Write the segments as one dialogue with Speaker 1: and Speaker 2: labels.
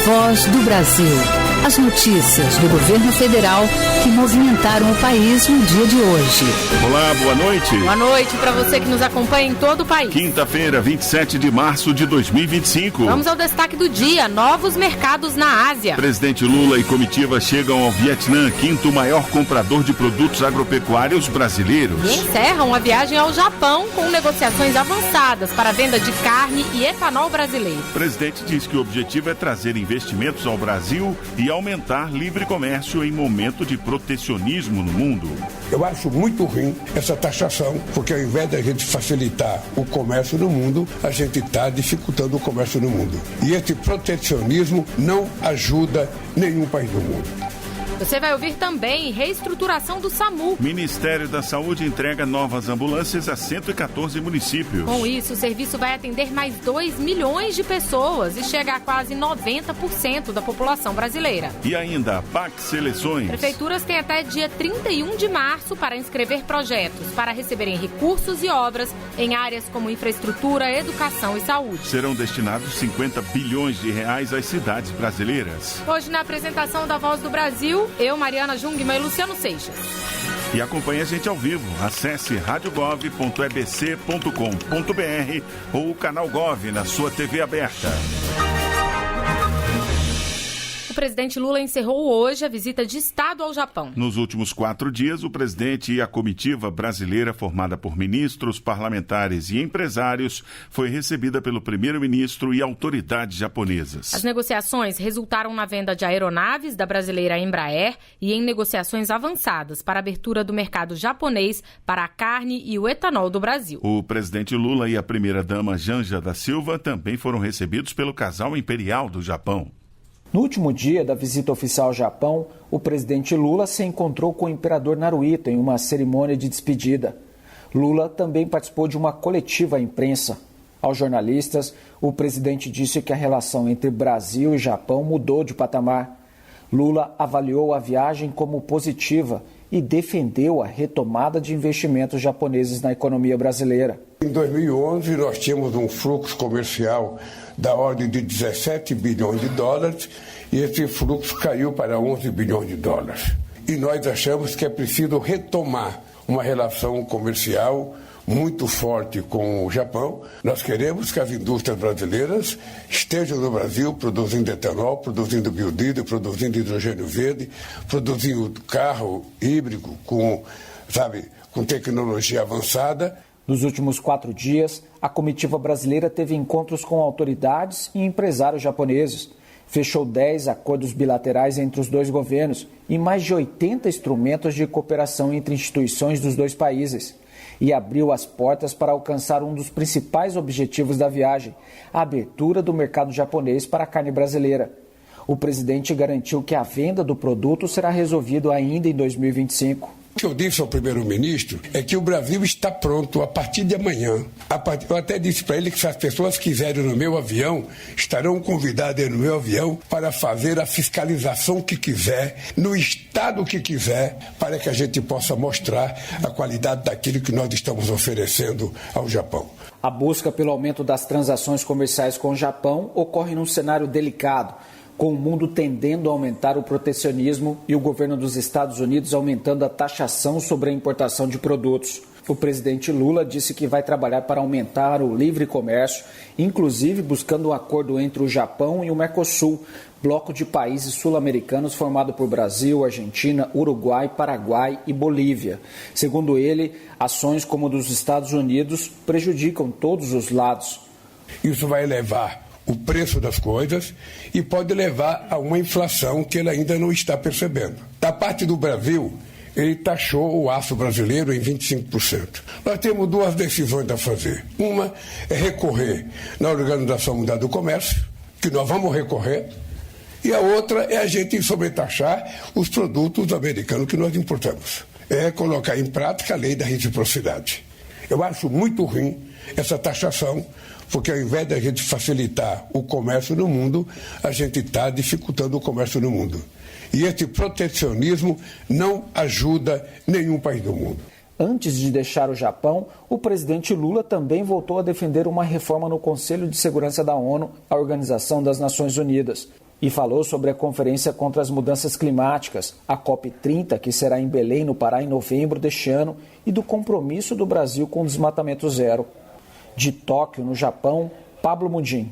Speaker 1: Voz do Brasil. As notícias do governo federal que movimentaram o país no dia de hoje.
Speaker 2: Olá, boa noite.
Speaker 3: Boa noite para você que nos acompanha em todo o país.
Speaker 2: Quinta-feira, 27 de março de 2025.
Speaker 3: Vamos ao destaque do dia: novos mercados na Ásia.
Speaker 2: Presidente Lula e comitiva chegam ao Vietnã, quinto maior comprador de produtos agropecuários brasileiros.
Speaker 3: E encerram a viagem ao Japão com negociações avançadas para a venda de carne e etanol brasileiro.
Speaker 2: O presidente diz que o objetivo é trazer investimentos ao Brasil e aumentar livre comércio em momento de protecionismo no mundo.
Speaker 4: Eu acho muito ruim essa taxação, porque ao invés da gente facilitar o comércio no mundo, a gente está dificultando o comércio no mundo. E esse protecionismo não ajuda nenhum país do mundo.
Speaker 3: Você vai ouvir também reestruturação do SAMU.
Speaker 2: Ministério da Saúde entrega novas ambulâncias a 114 municípios.
Speaker 3: Com isso, o serviço vai atender mais 2 milhões de pessoas e chega a quase 90% da população brasileira.
Speaker 2: E ainda a PAC Seleções.
Speaker 3: Prefeituras têm até dia 31 de março para inscrever projetos, para receberem recursos e obras em áreas como infraestrutura, educação e saúde.
Speaker 2: Serão destinados 50 bilhões de reais às cidades brasileiras.
Speaker 3: Hoje, na apresentação da Voz do Brasil, eu, Mariana Jungmann e Luciano Seixas.
Speaker 2: E acompanhe a gente ao vivo. Acesse radiogov.ebc.com.br ou o canal Gov na sua TV aberta.
Speaker 3: O presidente Lula encerrou hoje a visita de Estado ao Japão.
Speaker 2: Nos últimos 4 dias, o presidente e a comitiva brasileira, formada por ministros, parlamentares e empresários, foi recebida pelo primeiro-ministro e autoridades japonesas.
Speaker 3: As negociações resultaram na venda de aeronaves da brasileira Embraer e em negociações avançadas para a abertura do mercado japonês para a carne e o etanol do Brasil.
Speaker 2: O presidente Lula e a primeira-dama Janja da Silva também foram recebidos pelo casal imperial do Japão.
Speaker 5: No último dia da visita oficial ao Japão, o presidente Lula se encontrou com o imperador Naruhito em uma cerimônia de despedida. Lula também participou de uma coletiva à imprensa. Aos jornalistas, o presidente disse que a relação entre Brasil e Japão mudou de patamar. Lula avaliou a viagem como positiva e defendeu a retomada de investimentos japoneses na economia brasileira.
Speaker 4: Em 2011, nós tínhamos um fluxo comercial da ordem de 17 bilhões de dólares e esse fluxo caiu para 11 bilhões de dólares. E nós achamos que é preciso retomar uma relação comercial muito forte com o Japão. Nós queremos que as indústrias brasileiras estejam no Brasil produzindo etanol, produzindo biodiesel, produzindo hidrogênio verde, produzindo carro híbrido com tecnologia avançada.
Speaker 5: Nos últimos 4 dias, a comitiva brasileira teve encontros com autoridades e empresários japoneses. Fechou 10 acordos bilaterais entre os dois governos e mais de 80 instrumentos de cooperação entre instituições dos dois países. E abriu as portas para alcançar um dos principais objetivos da viagem, a abertura do mercado japonês para a carne brasileira. O presidente garantiu que a venda do produto será resolvida ainda em 2025.
Speaker 4: O que eu disse ao primeiro-ministro é que o Brasil está pronto a partir de amanhã. Eu até disse para ele que se as pessoas quiserem no meu avião, estarão convidadas no meu avião para fazer a fiscalização que quiser, no estado que quiser, para que a gente possa mostrar a qualidade daquilo que nós estamos oferecendo ao Japão.
Speaker 5: A busca pelo aumento das transações comerciais com o Japão ocorre num cenário delicado, com o mundo tendendo a aumentar o protecionismo e o governo dos Estados Unidos aumentando a taxação sobre a importação de produtos. O presidente Lula disse que vai trabalhar para aumentar o livre comércio, inclusive buscando um acordo entre o Japão e o Mercosul, bloco de países sul-americanos formado por Brasil, Argentina, Uruguai, Paraguai e Bolívia. Segundo ele, ações como a dos Estados Unidos prejudicam todos os lados.
Speaker 4: Isso vai levar o preço das coisas e pode levar a uma inflação que ele ainda não está percebendo. Da parte do Brasil, ele taxou o aço brasileiro em 25%. Nós temos 2 decisões a fazer. Uma é recorrer na Organização Mundial do Comércio, que nós vamos recorrer, e a outra é a gente sobretaxar os produtos americanos que nós importamos. É colocar em prática a lei da reciprocidade. Eu acho muito ruim essa taxação, porque ao invés da gente facilitar o comércio no mundo, a gente está dificultando o comércio no mundo. E esse protecionismo não ajuda nenhum país do mundo.
Speaker 5: Antes de deixar o Japão, o presidente Lula também voltou a defender uma reforma no Conselho de Segurança da ONU, a Organização das Nações Unidas. e falou sobre a Conferência contra as Mudanças Climáticas, a COP30, que será em Belém, no Pará, em novembro deste ano, e do compromisso do Brasil com o desmatamento zero. De Tóquio, no Japão, Pablo Mundim.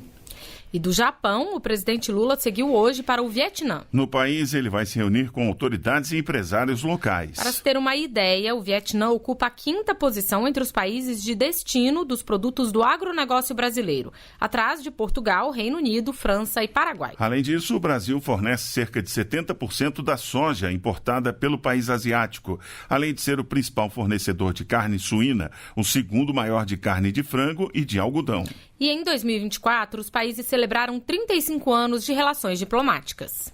Speaker 3: E do Japão, o presidente Lula seguiu hoje para o Vietnã.
Speaker 2: No país, ele vai se reunir com autoridades e empresários locais.
Speaker 3: Para se ter uma ideia, o Vietnã ocupa a 5ª posição entre os países de destino dos produtos do agronegócio brasileiro, atrás de Portugal, Reino Unido, França e Paraguai.
Speaker 2: Além disso, o Brasil fornece cerca de 70% da soja importada pelo país asiático, além de ser o principal fornecedor de carne suína, o segundo maior de carne de frango e de algodão.
Speaker 3: E em 2024, os países celebraram 35 anos de relações diplomáticas.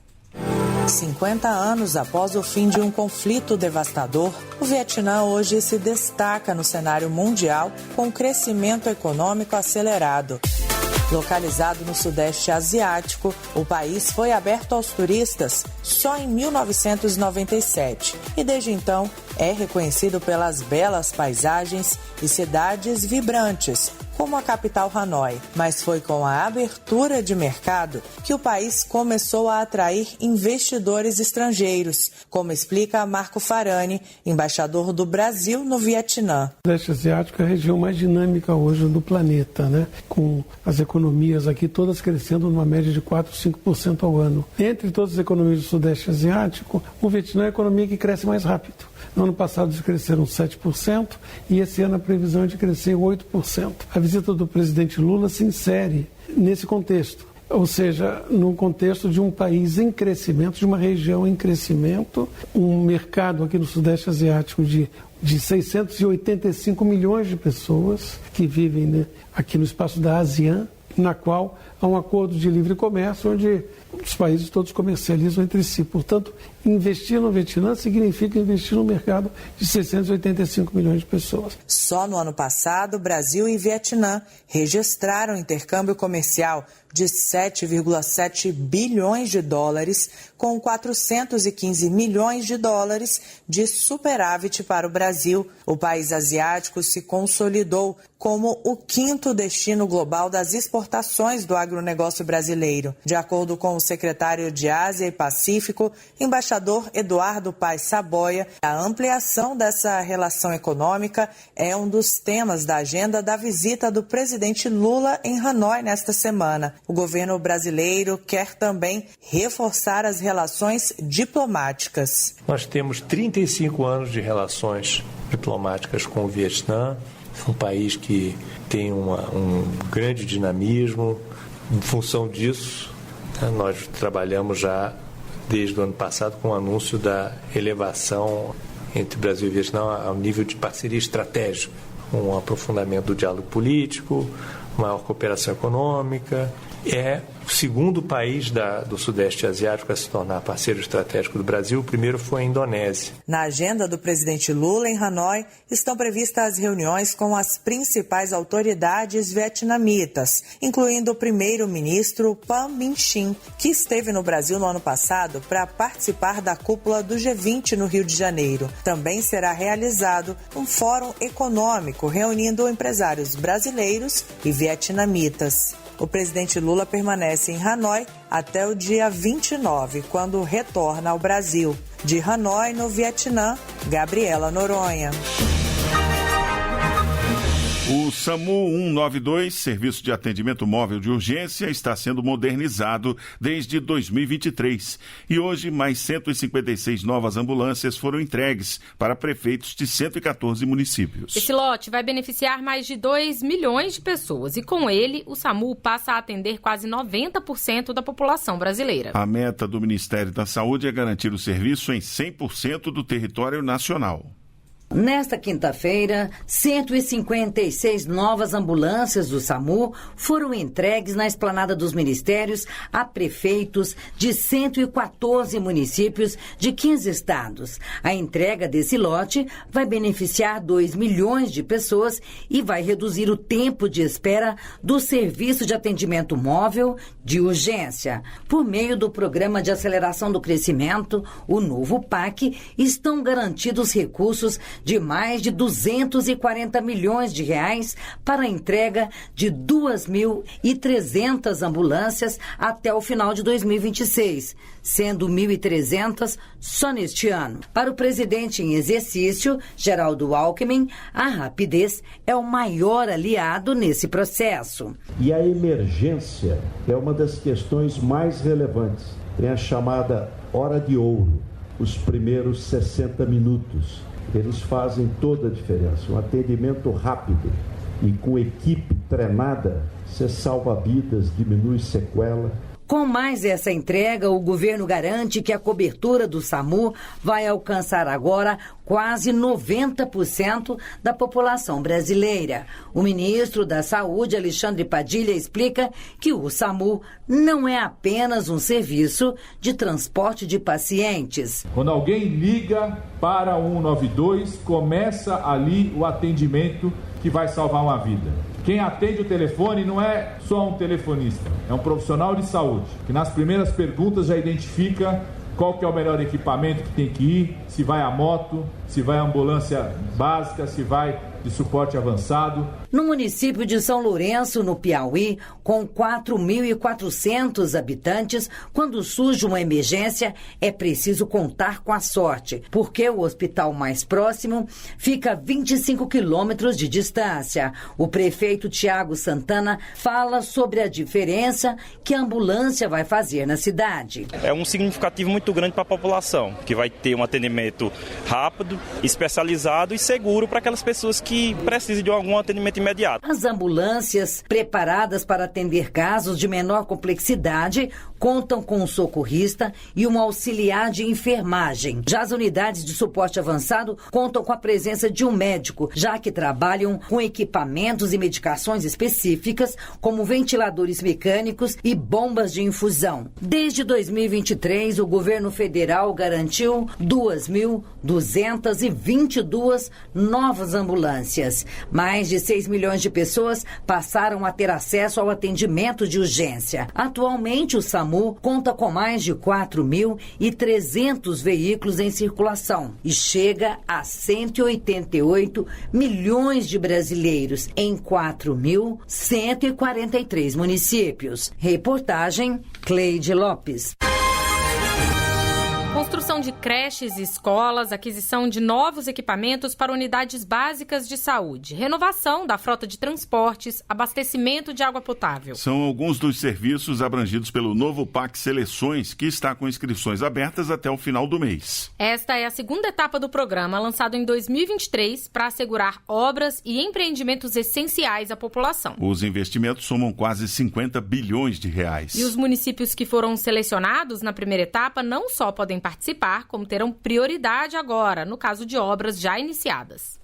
Speaker 6: 50 anos após o fim de um conflito devastador, o Vietnã hoje se destaca no cenário mundial com um crescimento econômico acelerado. Localizado no Sudeste Asiático, o país foi aberto aos turistas só em 1997 e desde então é reconhecido pelas belas paisagens e cidades vibrantes, como a capital Hanoi. Mas foi com a abertura de mercado que o país começou a atrair investidores estrangeiros, como explica Marco Farani, embaixador do Brasil no Vietnã.
Speaker 7: O Sudeste Asiático é a região mais dinâmica hoje do planeta, né? Com as economias aqui todas crescendo numa média de 4, 5% ao ano. Entre todas as economias do Sudeste Asiático, o Vietnã é a economia que cresce mais rápido. No ano passado eles cresceram 7% e esse ano a previsão é de crescer 8%. A visita do presidente Lula se insere nesse contexto, ou seja, num contexto de um país em crescimento, de uma região em crescimento, um mercado aqui no Sudeste Asiático de 685 milhões de pessoas que vivem, né, aqui no espaço da ASEAN, na qual há um acordo de livre comércio onde os países todos comercializam entre si. Portanto, investir no Vietnã significa investir no mercado de 685 milhões de pessoas.
Speaker 6: Só no ano passado, Brasil e Vietnã registraram intercâmbio comercial de 7,7 bilhões de dólares, com 415 milhões de dólares de superávit para o Brasil. O país asiático se consolidou como o 5º destino global das exportações do agronegócio brasileiro. De acordo com o secretário de Ásia e Pacífico, embaixador Eduardo Paes Saboia, a ampliação dessa relação econômica é um dos temas da agenda da visita do presidente Lula em Hanoi nesta semana. O governo brasileiro quer também reforçar as relações diplomáticas.
Speaker 8: Nós temos 35 anos de relações diplomáticas com o Vietnã, um país que tem um grande dinamismo. Em função disso, nós trabalhamos já desde o ano passado com o anúncio da elevação entre Brasil e Vietnã ao nível de parceria estratégica, um aprofundamento do diálogo político, maior cooperação econômica. É o segundo país do Sudeste Asiático a se tornar parceiro estratégico do Brasil. O primeiro foi a Indonésia.
Speaker 6: Na agenda do presidente Lula em Hanoi estão previstas as reuniões com as principais autoridades vietnamitas, incluindo o primeiro-ministro Pham Minh Chinh, que esteve no Brasil no ano passado para participar da cúpula do G20 no Rio de Janeiro. Também será realizado um fórum econômico reunindo empresários brasileiros e vietnamitas. O presidente Lula permanece em Hanoi até o dia 29, quando retorna ao Brasil. De Hanoi, no Vietnã, Gabriela Noronha.
Speaker 2: O SAMU 192, Serviço de Atendimento Móvel de Urgência, está sendo modernizado desde 2023. E hoje, mais 156 novas ambulâncias foram entregues para prefeitos de 114 municípios.
Speaker 3: Esse lote vai beneficiar mais de 2 milhões de pessoas e, com ele, o SAMU passa a atender quase 90% da população brasileira.
Speaker 2: A meta do Ministério da Saúde é garantir o serviço em 100% do território nacional.
Speaker 9: Nesta quinta-feira, 156 novas ambulâncias do SAMU foram entregues na esplanada dos ministérios a prefeitos de 114 municípios de 15 estados. A entrega desse lote vai beneficiar 2 milhões de pessoas e vai reduzir o tempo de espera do Serviço de Atendimento Móvel de Urgência. Por meio do Programa de Aceleração do Crescimento, o novo PAC, estão garantidos recursos de mais de 240 milhões de reais para a entrega de 2.300 ambulâncias até o final de 2026, sendo 1.300 só neste ano. Para o presidente em exercício, Geraldo Alckmin, a rapidez é o maior aliado nesse processo.
Speaker 10: E a emergência é uma das questões mais relevantes. Tem a chamada hora de ouro, os primeiros 60 minutos. Eles fazem toda a diferença. Um atendimento rápido e com equipe treinada, você salva vidas, diminui sequela.
Speaker 9: Com mais essa entrega, o governo garante que a cobertura do SAMU vai alcançar agora quase 90% da população brasileira. O ministro da Saúde, Alexandre Padilha, explica que o SAMU não é apenas um serviço de transporte de pacientes.
Speaker 11: Quando alguém liga para o 192, começa ali o atendimento que vai salvar uma vida. Quem atende o telefone não é só um telefonista, é um profissional de saúde, que nas primeiras perguntas já identifica qual que é o melhor equipamento que tem que ir, se vai a moto, se vai a ambulância básica, se vai de suporte avançado.
Speaker 9: No município de São Lourenço, no Piauí, com 4.400 habitantes, quando surge uma emergência, é preciso contar com a sorte, porque o hospital mais próximo fica a 25 quilômetros de distância. O prefeito Tiago Santana fala sobre a diferença que a ambulância vai fazer na cidade.
Speaker 12: É um significativo muito grande para a população, que vai ter um atendimento rápido, especializado e seguro para aquelas pessoas que precisam de algum atendimento imediato.
Speaker 9: As ambulâncias, preparadas para atender casos de menor complexidade, contam com um socorrista e um auxiliar de enfermagem. Já as unidades de suporte avançado contam com a presença de um médico, já que trabalham com equipamentos e medicações específicas, como ventiladores mecânicos e bombas de infusão. Desde 2023, o governo federal garantiu 2.222 novas ambulâncias. Mais de 6 milhões de pessoas passaram a ter acesso ao atendimento de urgência. Atualmente, o SAMU conta com mais de 4.300 veículos em circulação e chega a 188 milhões de brasileiros em 4.143 municípios. Reportagem Cleide Lopes.
Speaker 3: Construção de creches e escolas, aquisição de novos equipamentos para unidades básicas de saúde, renovação da frota de transportes, abastecimento de água potável.
Speaker 2: São alguns dos serviços abrangidos pelo novo PAC Seleções, que está com inscrições abertas até o final do mês.
Speaker 3: Esta é a segunda etapa do programa, lançado em 2023, para assegurar obras e empreendimentos essenciais à população.
Speaker 2: Os investimentos somam quase 50 bilhões de reais.
Speaker 3: E os municípios que foram selecionados na primeira etapa não só podem participar, como terão prioridade agora, no caso de obras já iniciadas.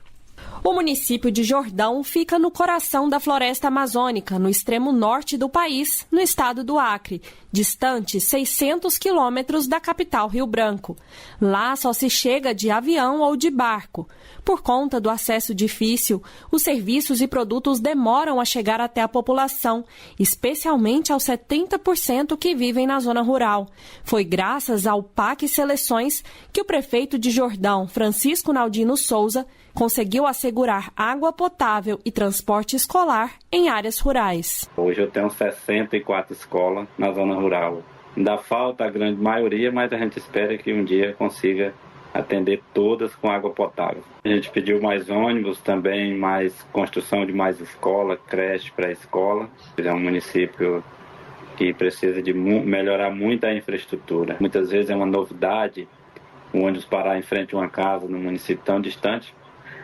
Speaker 13: O município de Jordão fica no coração da floresta amazônica, no extremo norte do país, no estado do Acre, distante 600 quilômetros da capital Rio Branco. Lá só se chega de avião ou de barco. Por conta do acesso difícil, os serviços e produtos demoram a chegar até a população, especialmente aos 70% que vivem na zona rural. Foi graças ao PAC Seleções que o prefeito de Jordão, Francisco Naldino Souza, conseguiu assegurar água potável e transporte escolar em áreas rurais.
Speaker 14: Hoje eu tenho 64 escolas na zona rural. Ainda falta a grande maioria, mas a gente espera que um dia consiga atender todas com água potável. A gente pediu mais ônibus também, mais construção de mais escola, creche para escola. É um município que precisa de melhorar muito a infraestrutura. Muitas vezes é uma novidade o ônibus parar em frente a uma casa num município tão distante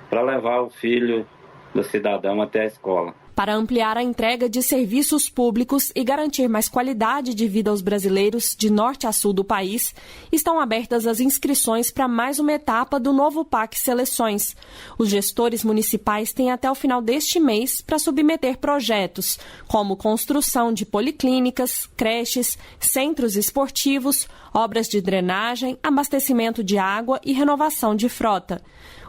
Speaker 14: para levar o filho do cidadão até a escola.
Speaker 13: Para ampliar a entrega de serviços públicos e garantir mais qualidade de vida aos brasileiros de norte a sul do país, estão abertas as inscrições para mais uma etapa do novo PAC Seleções. Os gestores municipais têm até o final deste mês para submeter projetos, como construção de policlínicas, creches, centros esportivos, obras de drenagem, abastecimento de água e renovação de frota.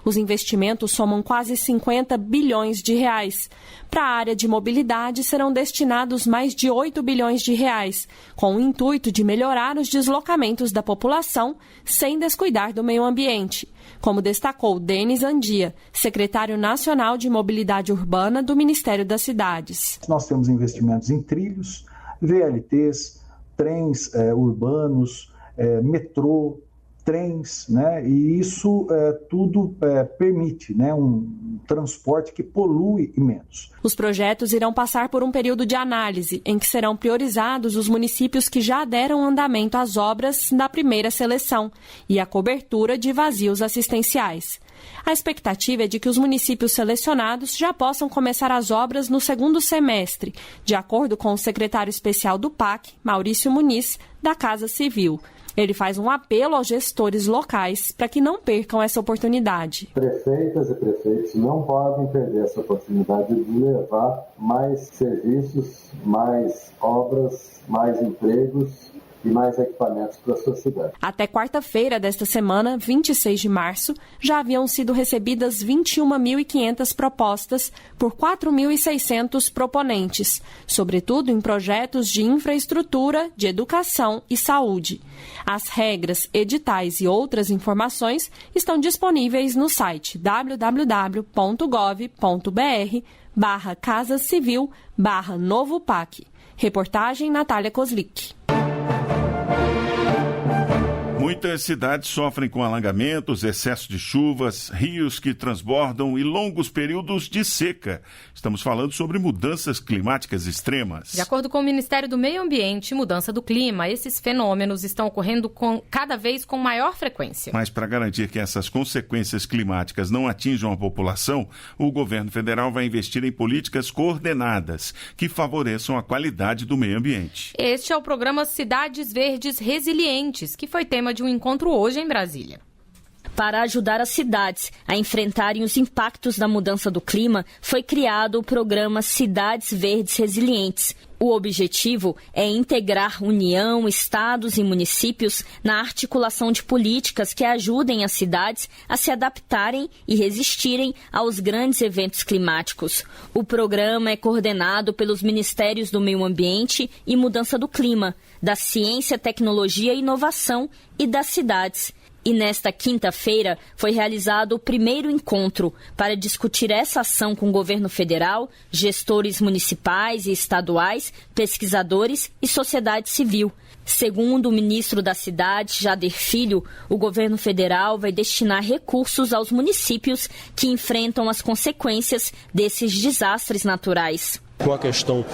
Speaker 13: Os investimentos somam quase 50 bilhões de reais. Para a área de mobilidade serão destinados mais de 8 bilhões de reais, com o intuito de melhorar os deslocamentos da população sem descuidar do meio ambiente, como destacou Denis Andia, secretário nacional de Mobilidade Urbana do Ministério das Cidades.
Speaker 15: Nós temos investimentos em trilhos, VLTs, trens urbanos, metrô, trens, né? E isso tudo permite, né, um transporte que polui menos.
Speaker 13: Os projetos irão passar por um período de análise, em que serão priorizados os municípios que já deram andamento às obras da primeira seleção e a cobertura de vazios assistenciais. A expectativa é de que os municípios selecionados já possam começar as obras no segundo semestre, de acordo com o secretário especial do PAC, Maurício Muniz, da Casa Civil. Ele faz um apelo aos gestores locais para que não percam essa oportunidade.
Speaker 16: Prefeitas e prefeitos não podem perder essa oportunidade de levar mais serviços, mais obras, mais empregos e mais equipamentos para a sua cidade.
Speaker 13: Até quarta-feira desta semana, 26 de março, já haviam sido recebidas 21.500 propostas por 4.600 proponentes, sobretudo em projetos de infraestrutura, de educação e saúde. As regras, editais e outras informações estão disponíveis no site www.gov.br/Casa Civil/Novo PAC. Reportagem Natália Kozlik.
Speaker 2: Muitas cidades sofrem com alagamentos, excesso de chuvas, rios que transbordam e longos períodos de seca. Estamos falando sobre mudanças climáticas extremas.
Speaker 3: De acordo com o Ministério do Meio Ambiente e Mudança do Clima, esses fenômenos estão ocorrendo cada vez com maior frequência.
Speaker 2: Mas para garantir que essas consequências climáticas não atinjam a população, o governo federal vai investir em políticas coordenadas que favoreçam a qualidade do meio ambiente.
Speaker 3: Este é o programa Cidades Verdes Resilientes, que foi tema de um encontro hoje em Brasília.
Speaker 17: Para ajudar as cidades a enfrentarem os impactos da mudança do clima, foi criado o programa Cidades Verdes Resilientes. O objetivo é integrar União, estados e municípios na articulação de políticas que ajudem as cidades a se adaptarem e resistirem aos grandes eventos climáticos. O programa é coordenado pelos Ministérios do Meio Ambiente e Mudança do Clima, da Ciência, Tecnologia e Inovação e das cidades. E nesta quinta-feira foi realizado o primeiro encontro para discutir essa ação com o governo federal, gestores municipais e estaduais, pesquisadores e sociedade civil. Segundo o ministro da Cidade, Jader Filho, o governo federal vai destinar recursos aos municípios que enfrentam as consequências desses desastres naturais.
Speaker 18: Com a questão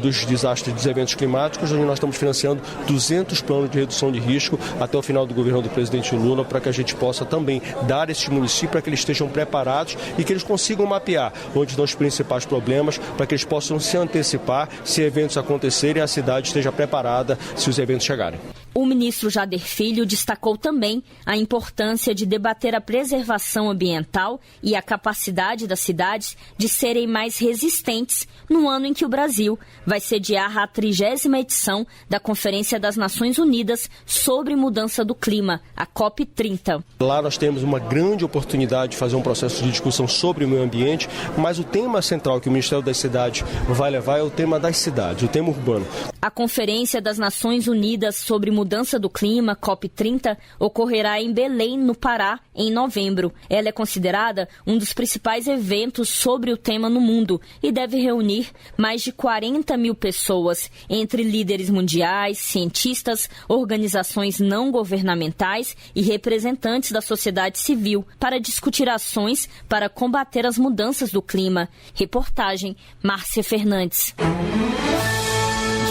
Speaker 18: dos desastres dos eventos climáticos, onde nós estamos financiando 200 planos de redução de risco até o final do governo do presidente Lula, para que a gente possa também dar a esses municípios para que eles estejam preparados e que eles consigam mapear onde estão os principais problemas, para que eles possam se antecipar se eventos acontecerem e a cidade esteja preparada se os eventos chegarem.
Speaker 17: O ministro Jader Filho destacou também a importância de debater a preservação ambiental e a capacidade das cidades de serem mais resistentes no ano em que o Brasil vai sediar a 30ª edição da Conferência das Nações Unidas sobre Mudança do Clima, a COP30.
Speaker 18: Lá nós temos uma grande oportunidade de fazer um processo de discussão sobre o meio ambiente, mas o tema central que o Ministério das Cidades vai levar é o tema das cidades, o tema urbano.
Speaker 17: A Conferência das Nações Unidas sobre Mudança do Clima, COP30, ocorrerá em Belém, no Pará, em novembro. Ela é considerada um dos principais eventos sobre o tema no mundo e deve reunir mais de 40 mil pessoas, entre líderes mundiais, cientistas, organizações não governamentais e representantes da sociedade civil, para discutir ações para combater as mudanças do clima. Reportagem Márcia Fernandes.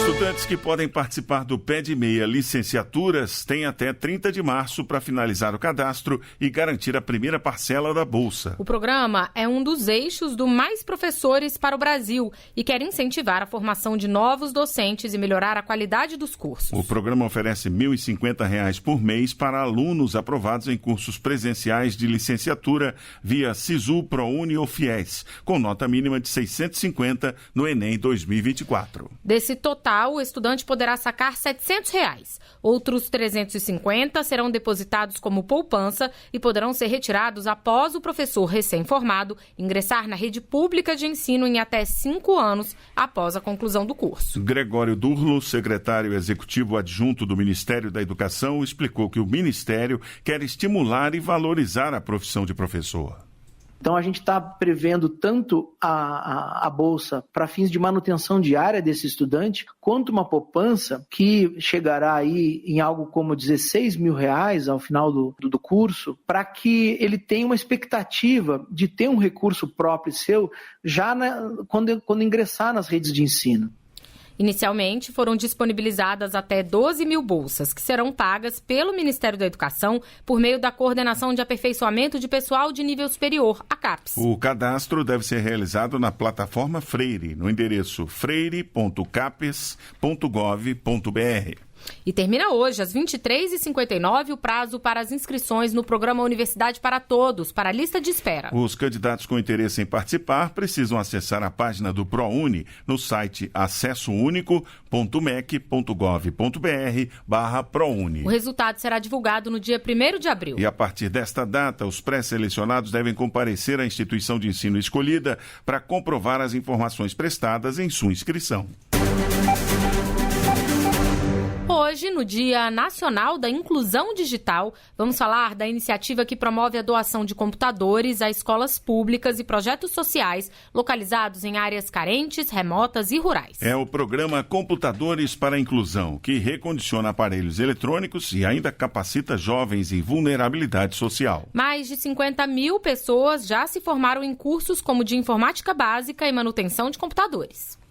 Speaker 2: Estudantes que podem participar do Pé de Meia Licenciaturas têm até 30 de março para finalizar o cadastro e garantir a primeira parcela da bolsa.
Speaker 3: O programa é um dos eixos do Mais Professores para o Brasil e quer incentivar a formação de novos docentes e melhorar a qualidade dos cursos.
Speaker 2: O programa oferece R$ 1.050 por mês para alunos aprovados em cursos presenciais de licenciatura via Sisu, ProUni ou FIES, com nota mínima de 650 no Enem 2024.
Speaker 3: Desse total, o estudante poderá sacar R$ 700. Outros 350 serão depositados como poupança e poderão ser retirados após o professor recém-formado ingressar na rede pública de ensino em até 5 anos após a conclusão do curso.
Speaker 2: Gregório Durlo, secretário executivo adjunto do Ministério da Educação, explicou que o Ministério quer estimular e valorizar a profissão de professor.
Speaker 19: Então, a gente está prevendo tanto a bolsa para fins de manutenção diária desse estudante, quanto uma poupança que chegará aí em algo como R$16 mil ao final do curso, para que ele tenha uma expectativa de ter um recurso próprio seu já quando ingressar nas redes de ensino.
Speaker 3: Inicialmente, foram disponibilizadas até 12 mil bolsas, que serão pagas pelo Ministério da Educação por meio da Coordenação de Aperfeiçoamento de Pessoal de Nível Superior, a CAPES.
Speaker 2: O cadastro deve ser realizado na plataforma Freire, no endereço freire.capes.gov.br.
Speaker 3: E termina hoje, às 23h59, o prazo para as inscrições no programa Universidade para Todos, para a lista de espera.
Speaker 2: Os candidatos com interesse em participar precisam acessar a página do ProUni no site acessounico.mec.gov.br/ProUni.
Speaker 3: O resultado será divulgado no dia 1º de abril.
Speaker 2: E a partir desta data, os pré-selecionados devem comparecer à instituição de ensino escolhida para comprovar as informações prestadas em sua inscrição.
Speaker 3: Hoje, no Dia Nacional da Inclusão Digital, vamos falar da iniciativa que promove a doação de computadores a escolas públicas e projetos sociais localizados em áreas carentes, remotas e rurais.
Speaker 2: É o programa Computadores para a Inclusão, que recondiciona aparelhos eletrônicos e ainda capacita jovens em vulnerabilidade social.
Speaker 3: Mais de 50 mil pessoas já se formaram em cursos como de informática básica e manutenção de computadores.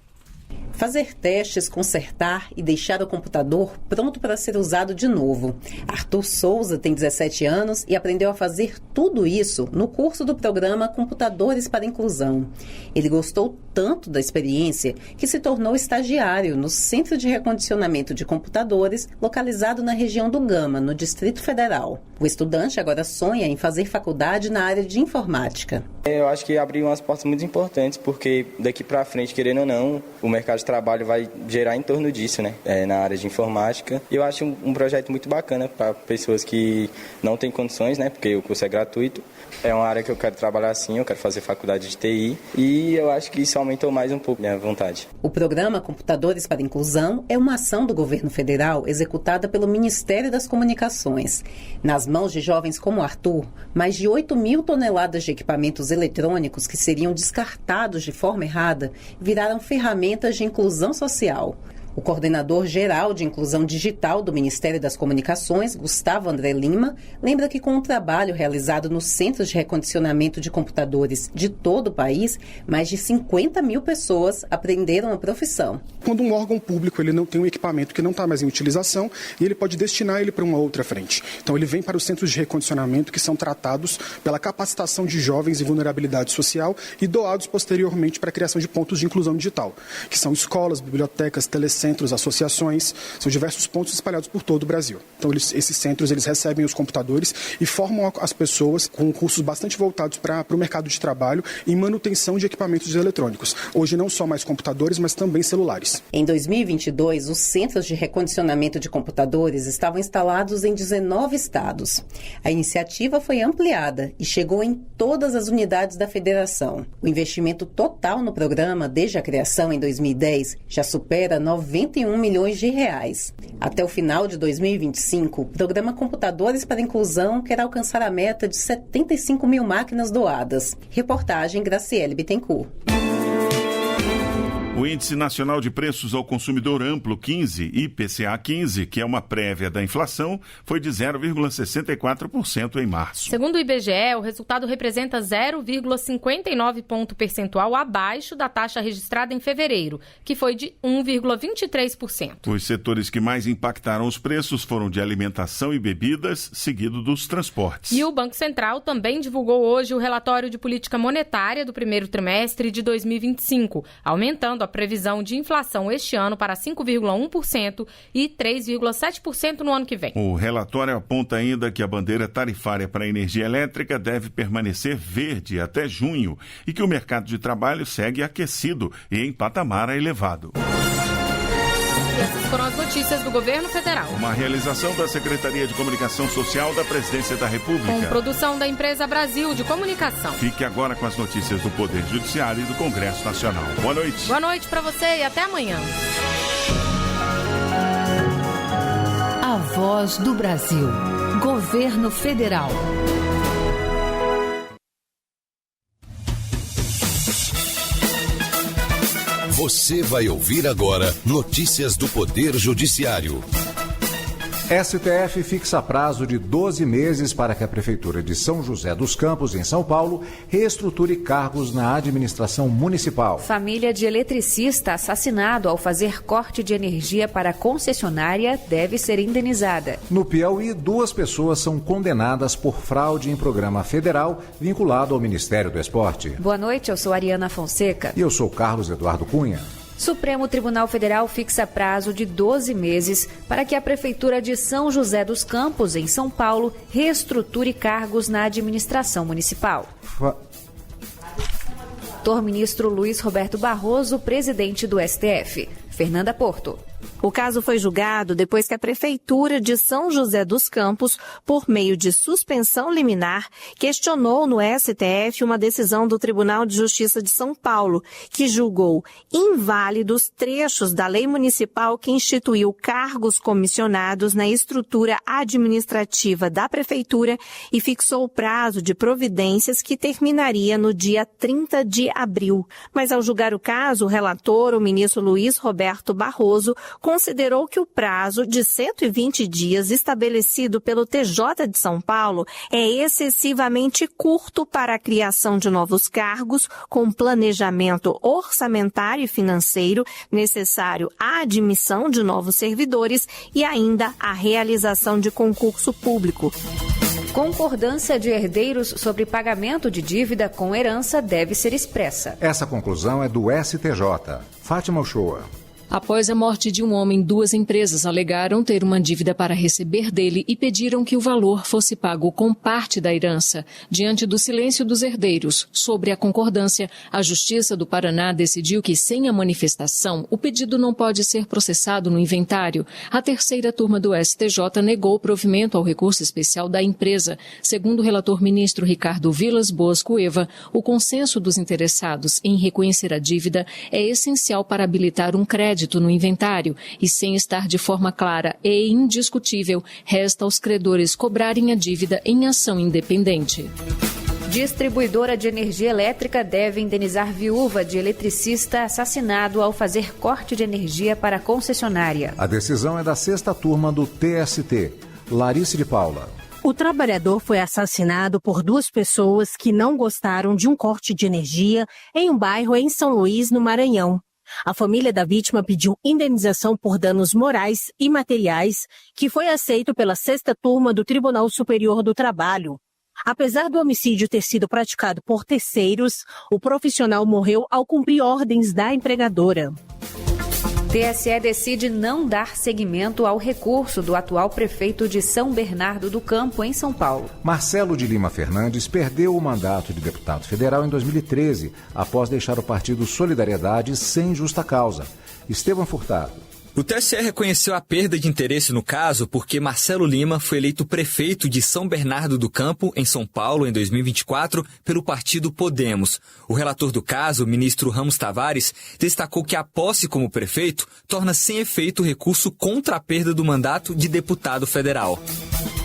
Speaker 20: Fazer testes, consertar e deixar o computador pronto para ser usado de novo. Arthur Souza tem 17 anos e aprendeu a fazer tudo isso no curso do programa Computadores para a Inclusão. Ele gostou tanto da experiência que se tornou estagiário no Centro de Recondicionamento de Computadores, localizado na região do Gama, no Distrito Federal. O estudante agora sonha em fazer faculdade na área de informática.
Speaker 21: Eu acho que abriu umas portas muito importantes, porque daqui para frente, querendo ou não, o mercado de trabalho vai gerar em torno disso, né? Na área de informática. Eu acho um projeto muito bacana para pessoas que não têm condições, né? Porque o curso é gratuito. É uma área que eu quero trabalhar assim, eu quero fazer faculdade de TI e eu acho que isso aumentou mais um pouco minha vontade.
Speaker 20: O programa Computadores para a Inclusão é uma ação do governo federal executada pelo Ministério das Comunicações. Nas mãos de jovens como Arthur, mais de 8 mil toneladas de equipamentos eletrônicos que seriam descartados de forma errada viraram ferramentas de inclusão social. O coordenador geral de inclusão digital do Ministério das Comunicações, Gustavo André Lima, lembra que com o trabalho realizado nos centros de recondicionamento de computadores de todo o país, mais de 50 mil pessoas aprenderam a profissão.
Speaker 22: Quando um órgão público ele não tem um equipamento que não está mais em utilização, e ele pode destinar ele para uma outra frente. Então ele vem para os centros de recondicionamento que são tratados pela capacitação de jovens em vulnerabilidade social e doados posteriormente para a criação de pontos de inclusão digital, que são escolas, bibliotecas, telecentros, associações, são diversos pontos espalhados por todo o Brasil. Então esses centros eles recebem os computadores e formam as pessoas com cursos bastante voltados para o mercado de trabalho em manutenção de equipamentos eletrônicos. Hoje não só mais computadores, mas também celulares.
Speaker 20: Em 2022, os centros de recondicionamento de computadores estavam instalados em 19 estados. A iniciativa foi ampliada e chegou em todas as unidades da federação. O investimento total no programa, desde a criação em 2010, já supera 91 milhões de reais. Até o final de 2025, o programa Computadores para a Inclusão quer alcançar a meta de 75 mil máquinas doadas. Reportagem Graciele Bittencourt.
Speaker 2: O Índice Nacional de Preços ao Consumidor Amplo 15, IPCA 15, que é uma prévia da inflação, foi de 0,64% em março.
Speaker 3: Segundo o IBGE, o resultado representa 0,59 ponto percentual abaixo da taxa registrada em fevereiro, que foi de 1,23%.
Speaker 2: Os setores que mais impactaram os preços foram de alimentação e bebidas, seguido dos transportes.
Speaker 3: E o Banco Central também divulgou hoje o relatório de política monetária do primeiro trimestre de 2025, aumentando a previsão de inflação este ano para 5,1% e 3,7% no ano que vem.
Speaker 2: O relatório aponta ainda que a bandeira tarifária para a energia elétrica deve permanecer verde até junho e que o mercado de trabalho segue aquecido e em patamar elevado.
Speaker 3: E essas foram as notícias do Governo Federal.
Speaker 2: Uma realização da Secretaria de Comunicação Social da Presidência da República.
Speaker 3: Com produção da Empresa Brasil de Comunicação.
Speaker 2: Fique agora com as notícias do Poder Judiciário e do Congresso Nacional. Boa noite.
Speaker 3: Boa noite para você e até amanhã.
Speaker 1: A Voz do Brasil. Governo Federal.
Speaker 4: Você vai ouvir agora notícias do Poder Judiciário.
Speaker 23: STF fixa prazo de 12 meses para que a Prefeitura de São José dos Campos, em São Paulo, reestruture cargos na administração municipal.
Speaker 24: Família de eletricista assassinado ao fazer corte de energia para a concessionária deve ser indenizada.
Speaker 23: No Piauí, 2 pessoas são condenadas por fraude em programa federal vinculado ao Ministério do Esporte.
Speaker 24: Boa noite, eu sou Ariana Fonseca.
Speaker 23: E eu sou Carlos Eduardo Cunha.
Speaker 24: Supremo Tribunal Federal fixa prazo de 12 meses para que a Prefeitura de São José dos Campos, em São Paulo, reestruture cargos na administração municipal. Ministro Luiz Roberto Barroso, presidente do STF. Fernanda Porto.
Speaker 25: O caso foi julgado depois que a Prefeitura de São José dos Campos, por meio de suspensão liminar, questionou no STF uma decisão do Tribunal de Justiça de São Paulo, que julgou inválidos trechos da lei municipal que instituiu cargos comissionados na estrutura administrativa da Prefeitura e fixou o prazo de providências que terminaria no dia 30 de abril. Mas ao julgar o caso, o relator, o ministro Luiz Roberto Barroso, considerou que o prazo de 120 dias estabelecido pelo TJ de São Paulo é excessivamente curto para a criação de novos cargos, com planejamento orçamentário e financeiro necessário à admissão de novos servidores e ainda a realização de concurso público.
Speaker 24: Concordância de herdeiros sobre pagamento de dívida com herança deve ser expressa.
Speaker 23: Essa conclusão é do STJ. Fátima Uchoa.
Speaker 26: Após a morte de um homem, 2 empresas alegaram ter uma dívida para receber dele e pediram que o valor fosse pago com parte da herança. Diante do silêncio dos herdeiros sobre a concordância, a Justiça do Paraná decidiu que, sem a manifestação, o pedido não pode ser processado no inventário. A 3ª turma do STJ negou o provimento ao recurso especial da empresa. Segundo o relator ministro Ricardo Vilas Boas Cueva, o consenso dos interessados em reconhecer a dívida é essencial para habilitar um crédito no inventário e, sem estar de forma clara e indiscutível, resta aos credores cobrarem a dívida em ação independente.
Speaker 24: Distribuidora de energia elétrica deve indenizar viúva de eletricista assassinado ao fazer corte de energia para a concessionária.
Speaker 23: A decisão é da 6ª turma do TST. Larice de Paula.
Speaker 25: O trabalhador foi assassinado por 2 pessoas que não gostaram de um corte de energia em um bairro em São Luís, no Maranhão. A família da vítima pediu indenização por danos morais e materiais, que foi aceito pela 6ª turma do Tribunal Superior do Trabalho. Apesar do homicídio ter sido praticado por terceiros, o profissional morreu ao cumprir ordens da empregadora.
Speaker 24: TSE decide não dar seguimento ao recurso do atual prefeito de São Bernardo do Campo, em São Paulo.
Speaker 23: Marcelo de Lima Fernandes perdeu o mandato de deputado federal em 2013, após deixar o partido Solidariedade sem justa causa. Estevão Furtado.
Speaker 27: O TSE reconheceu a perda de interesse no caso porque Marcelo Lima foi eleito prefeito de São Bernardo do Campo, em São Paulo, em 2024, pelo partido Podemos. O relator do caso, o ministro Ramos Tavares, destacou que a posse como prefeito torna sem efeito o recurso contra a perda do mandato de deputado federal.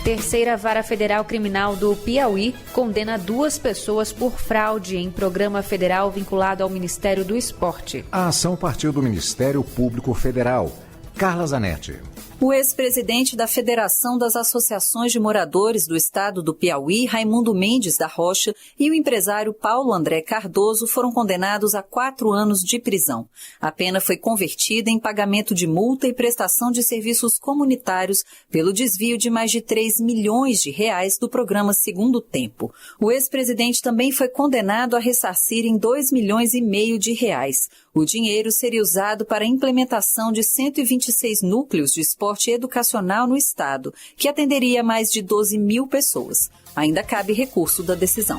Speaker 24: 3ª Vara Federal Criminal do Piauí condena 2 pessoas por fraude em programa federal vinculado ao Ministério do Esporte.
Speaker 23: A ação partiu do Ministério Público Federal. Carla Zanetti.
Speaker 28: O ex-presidente da Federação das Associações de Moradores do Estado do Piauí, Raimundo Mendes da Rocha, e o empresário Paulo André Cardoso foram condenados a 4 anos de prisão. A pena foi convertida em pagamento de multa e prestação de serviços comunitários pelo desvio de mais de 3 milhões de reais do programa Segundo Tempo. O ex-presidente também foi condenado a ressarcir em 2,5 milhões de reais. O dinheiro seria usado para a implementação de 126 núcleos de esporte educacional no estado, que atenderia mais de 12 mil pessoas. Ainda cabe recurso da decisão.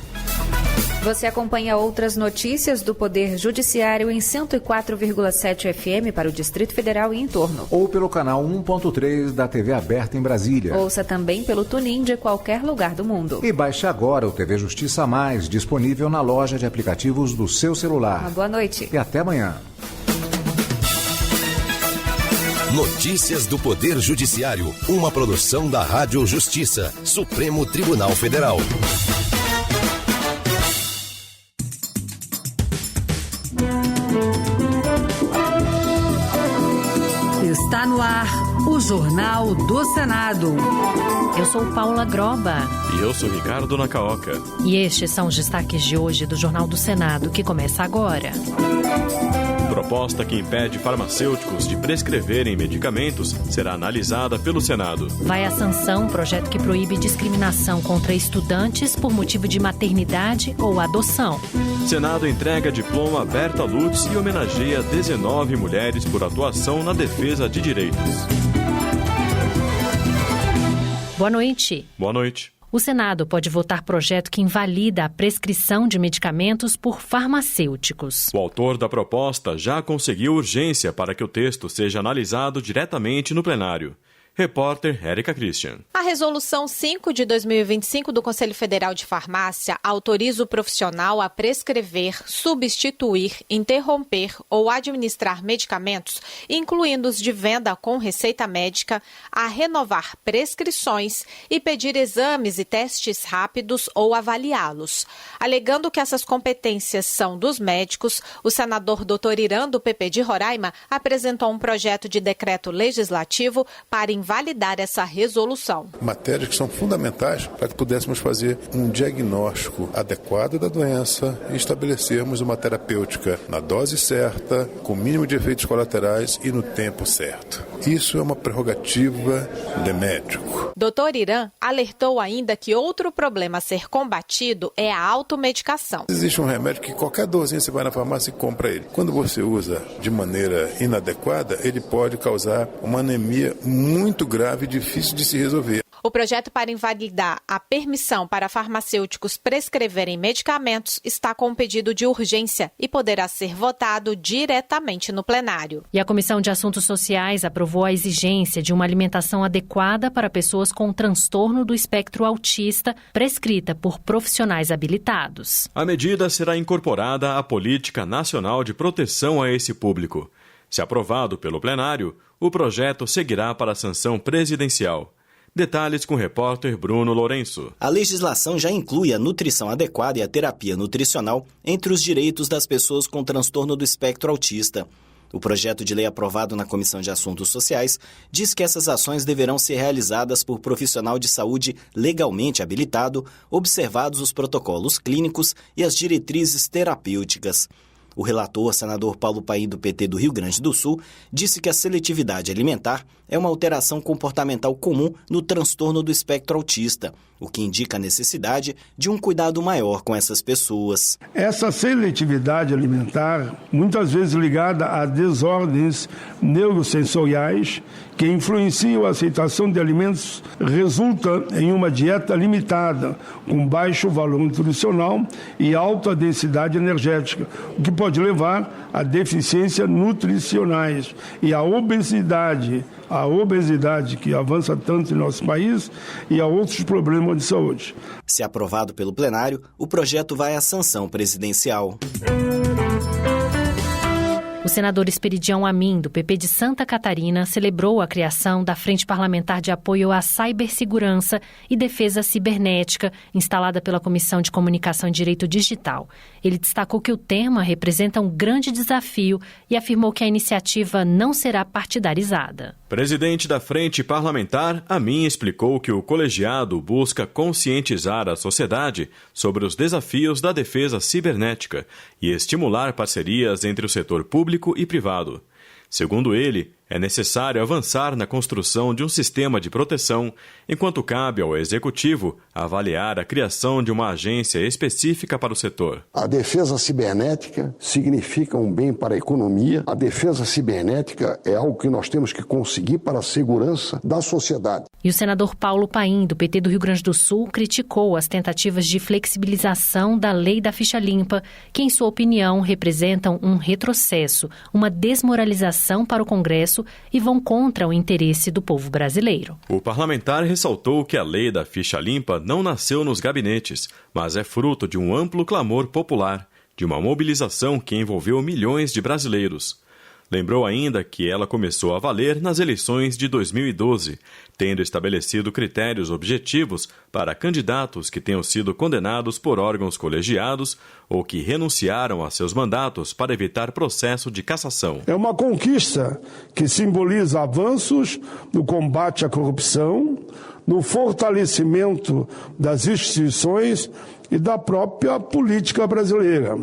Speaker 24: Você acompanha outras notícias do Poder Judiciário em 104,7 FM para o Distrito Federal e em torno.
Speaker 23: Ou pelo canal 1.3 da TV aberta em Brasília.
Speaker 24: Ouça também pelo TuneIn de qualquer lugar do mundo.
Speaker 23: E baixe agora o TV Justiça Mais, disponível na loja de aplicativos do seu celular.
Speaker 24: Uma boa noite.
Speaker 23: E até amanhã.
Speaker 4: Notícias do Poder Judiciário, uma produção da Rádio Justiça, Supremo Tribunal Federal.
Speaker 1: Está no ar o Jornal do Senado.
Speaker 5: Eu sou Paula Groba.
Speaker 6: E eu sou Ricardo Nacaoca.
Speaker 5: E estes são os destaques de hoje do Jornal do Senado, que começa agora.
Speaker 6: Proposta que impede farmacêuticos de prescreverem medicamentos será analisada pelo Senado.
Speaker 5: Vai à sanção um projeto que proíbe discriminação contra estudantes por motivo de maternidade ou adoção.
Speaker 6: Senado entrega diploma a Berta Lutz e homenageia 19 mulheres por atuação na defesa de direitos.
Speaker 5: Boa noite.
Speaker 6: Boa noite.
Speaker 5: O Senado pode votar projeto que invalida a prescrição de medicamentos por farmacêuticos.
Speaker 6: O autor da proposta já conseguiu urgência para que o texto seja analisado diretamente no plenário. Repórter Érica Christian.
Speaker 7: A Resolução 5 de 2025 do Conselho Federal de Farmácia autoriza o profissional a prescrever, substituir, interromper ou administrar medicamentos, incluindo os de venda com receita médica, a renovar prescrições e pedir exames e testes rápidos ou avaliá-los. Alegando que essas competências são dos médicos, o senador Dr. Irã, do PP de Roraima, apresentou um projeto de decreto legislativo para validar essa resolução.
Speaker 8: Matérias que são fundamentais para que pudéssemos fazer um diagnóstico adequado da doença e estabelecermos uma terapêutica na dose certa, com o mínimo de efeitos colaterais e no tempo certo. Isso é uma prerrogativa de médico.
Speaker 7: Dr. Irã alertou ainda que outro problema a ser combatido é a automedicação.
Speaker 8: Existe um remédio que qualquer dorzinha você vai na farmácia e compra ele. Quando você usa de maneira inadequada, ele pode causar uma anemia muito grave e difícil de se resolver.
Speaker 7: O projeto para invalidar a permissão para farmacêuticos prescreverem medicamentos está com pedido de urgência e poderá ser votado diretamente no plenário.
Speaker 5: E a Comissão de Assuntos Sociais aprovou a exigência de uma alimentação adequada para pessoas com transtorno do espectro autista, prescrita por profissionais habilitados.
Speaker 6: A medida será incorporada à Política Nacional de Proteção a esse público. Se aprovado pelo plenário, o projeto seguirá para a sanção presidencial. Detalhes com o repórter Bruno Lourenço.
Speaker 9: A legislação já inclui a nutrição adequada e a terapia nutricional entre os direitos das pessoas com transtorno do espectro autista. O projeto de lei aprovado na Comissão de Assuntos Sociais diz que essas ações deverão ser realizadas por profissional de saúde legalmente habilitado, observados os protocolos clínicos e as diretrizes terapêuticas. O relator, senador Paulo Paim, do PT do Rio Grande do Sul, disse que a seletividade alimentar é uma alteração comportamental comum no transtorno do espectro autista, o que indica a necessidade de um cuidado maior com essas pessoas.
Speaker 10: Essa seletividade alimentar, muitas vezes ligada a desordens neurosensoriais que influenciam a aceitação de alimentos, resulta em uma dieta limitada, com baixo valor nutricional e alta densidade energética, o que pode levar a deficiências nutricionais e a obesidade que avança tanto em nosso país e a outros problemas de saúde.
Speaker 9: Se aprovado pelo plenário, o projeto vai à sanção presidencial.
Speaker 5: O senador Esperidião Amin, do PP de Santa Catarina, celebrou a criação da Frente Parlamentar de Apoio à Cibersegurança e Defesa Cibernética, instalada pela Comissão de Comunicação e Direito Digital. Ele destacou que o tema representa um grande desafio e afirmou que a iniciativa não será partidarizada.
Speaker 6: Presidente da Frente Parlamentar, Amin explicou que o colegiado busca conscientizar a sociedade sobre os desafios da defesa cibernética e estimular parcerias entre o setor público e privado. Segundo ele, É necessário avançar na construção de um sistema de proteção, enquanto cabe ao Executivo avaliar a criação de uma agência específica para o setor.
Speaker 11: A defesa cibernética significa um bem para a economia. A defesa cibernética é algo que nós temos que conseguir para a segurança da sociedade.
Speaker 5: E o senador Paulo Paim, do PT do Rio Grande do Sul, criticou as tentativas de flexibilização da lei da ficha limpa, que, em sua opinião, representam um retrocesso, uma desmoralização para o Congresso e vão contra o interesse do povo brasileiro.
Speaker 6: O parlamentar ressaltou que a lei da ficha limpa não nasceu nos gabinetes, mas é fruto de um amplo clamor popular, de uma mobilização que envolveu milhões de brasileiros. Lembrou ainda que ela começou a valer nas eleições de 2012, tendo estabelecido critérios objetivos para candidatos que tenham sido condenados por órgãos colegiados ou que renunciaram a seus mandatos para evitar processo de cassação.
Speaker 10: É uma conquista que simboliza avanços no combate à corrupção, no fortalecimento das instituições e da própria política brasileira.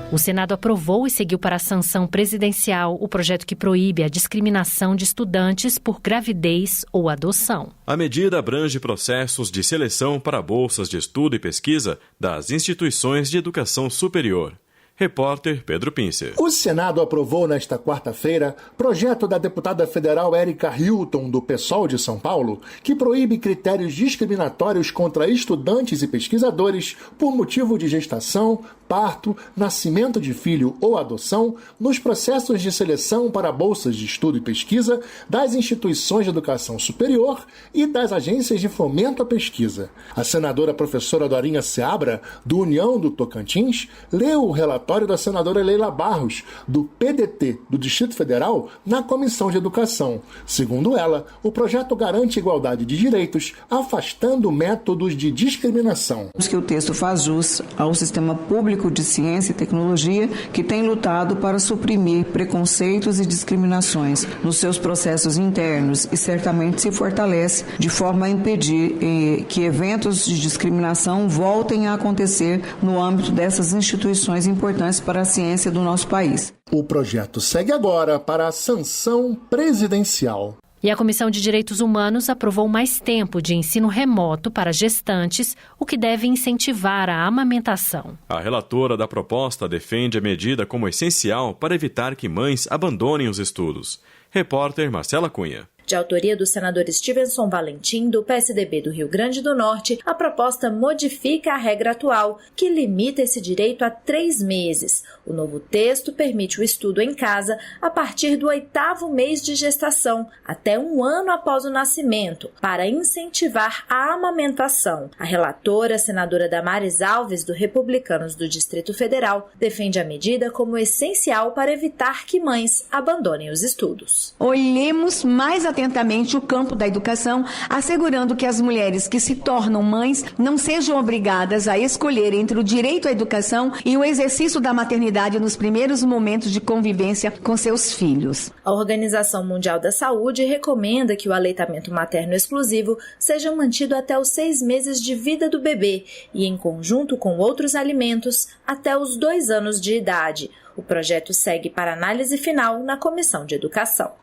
Speaker 5: O Senado aprovou e seguiu para a sanção presidencial o projeto que proíbe a discriminação de estudantes por gravidez ou adoção.
Speaker 6: A medida abrange processos de seleção para bolsas de estudo e pesquisa das instituições de educação superior. Repórter Pedro Pincer.
Speaker 12: O Senado aprovou nesta quarta-feira projeto da deputada federal Érica Hilton, do PSOL de São Paulo, que proíbe critérios discriminatórios contra estudantes e pesquisadores por motivo de gestação, parto, nascimento de filho ou adoção nos processos de seleção para bolsas de estudo e pesquisa das instituições de educação superior e das agências de fomento à pesquisa. A senadora professora Dorinha Seabra, do União do Tocantins, leu o relatório da senadora Leila Barros, do PDT do Distrito Federal, na Comissão de Educação. Segundo ela, o projeto garante igualdade de direitos, afastando métodos de discriminação.
Speaker 13: Que o texto faz jus ao sistema público de ciência e tecnologia, que tem lutado para suprimir preconceitos e discriminações nos seus processos internos e certamente se fortalece de forma a impedir que eventos de discriminação voltem a acontecer no âmbito dessas instituições importantes para a ciência do nosso país.
Speaker 12: O projeto segue agora para a sanção presidencial.
Speaker 5: E a Comissão de Direitos Humanos aprovou mais tempo de ensino remoto para gestantes, o que deve incentivar a amamentação.
Speaker 6: A relatora da proposta defende a medida como essencial para evitar que mães abandonem os estudos. Repórter Marcela Cunha.
Speaker 14: De autoria do senador Stevenson Valentim, do PSDB do Rio Grande do Norte, a proposta modifica a regra atual, que limita esse direito a 3 meses. O novo texto permite o estudo em casa a partir do 8º mês de gestação, até 1 ano após o nascimento, para incentivar a amamentação. A relatora, a senadora Damares Alves, do Republicanos do Distrito Federal, defende a medida como essencial para evitar que mães abandonem os estudos.
Speaker 15: Olhemos mais atentamente o campo da educação, assegurando que as mulheres que se tornam mães não sejam obrigadas a escolher entre o direito à educação e o exercício da maternidade nos primeiros momentos de convivência com seus filhos.
Speaker 14: A Organização Mundial da Saúde recomenda que o aleitamento materno exclusivo seja mantido até os 6 meses de vida do bebê e, em conjunto com outros alimentos, até os 2 anos de idade. O projeto segue para análise final na Comissão de Educação.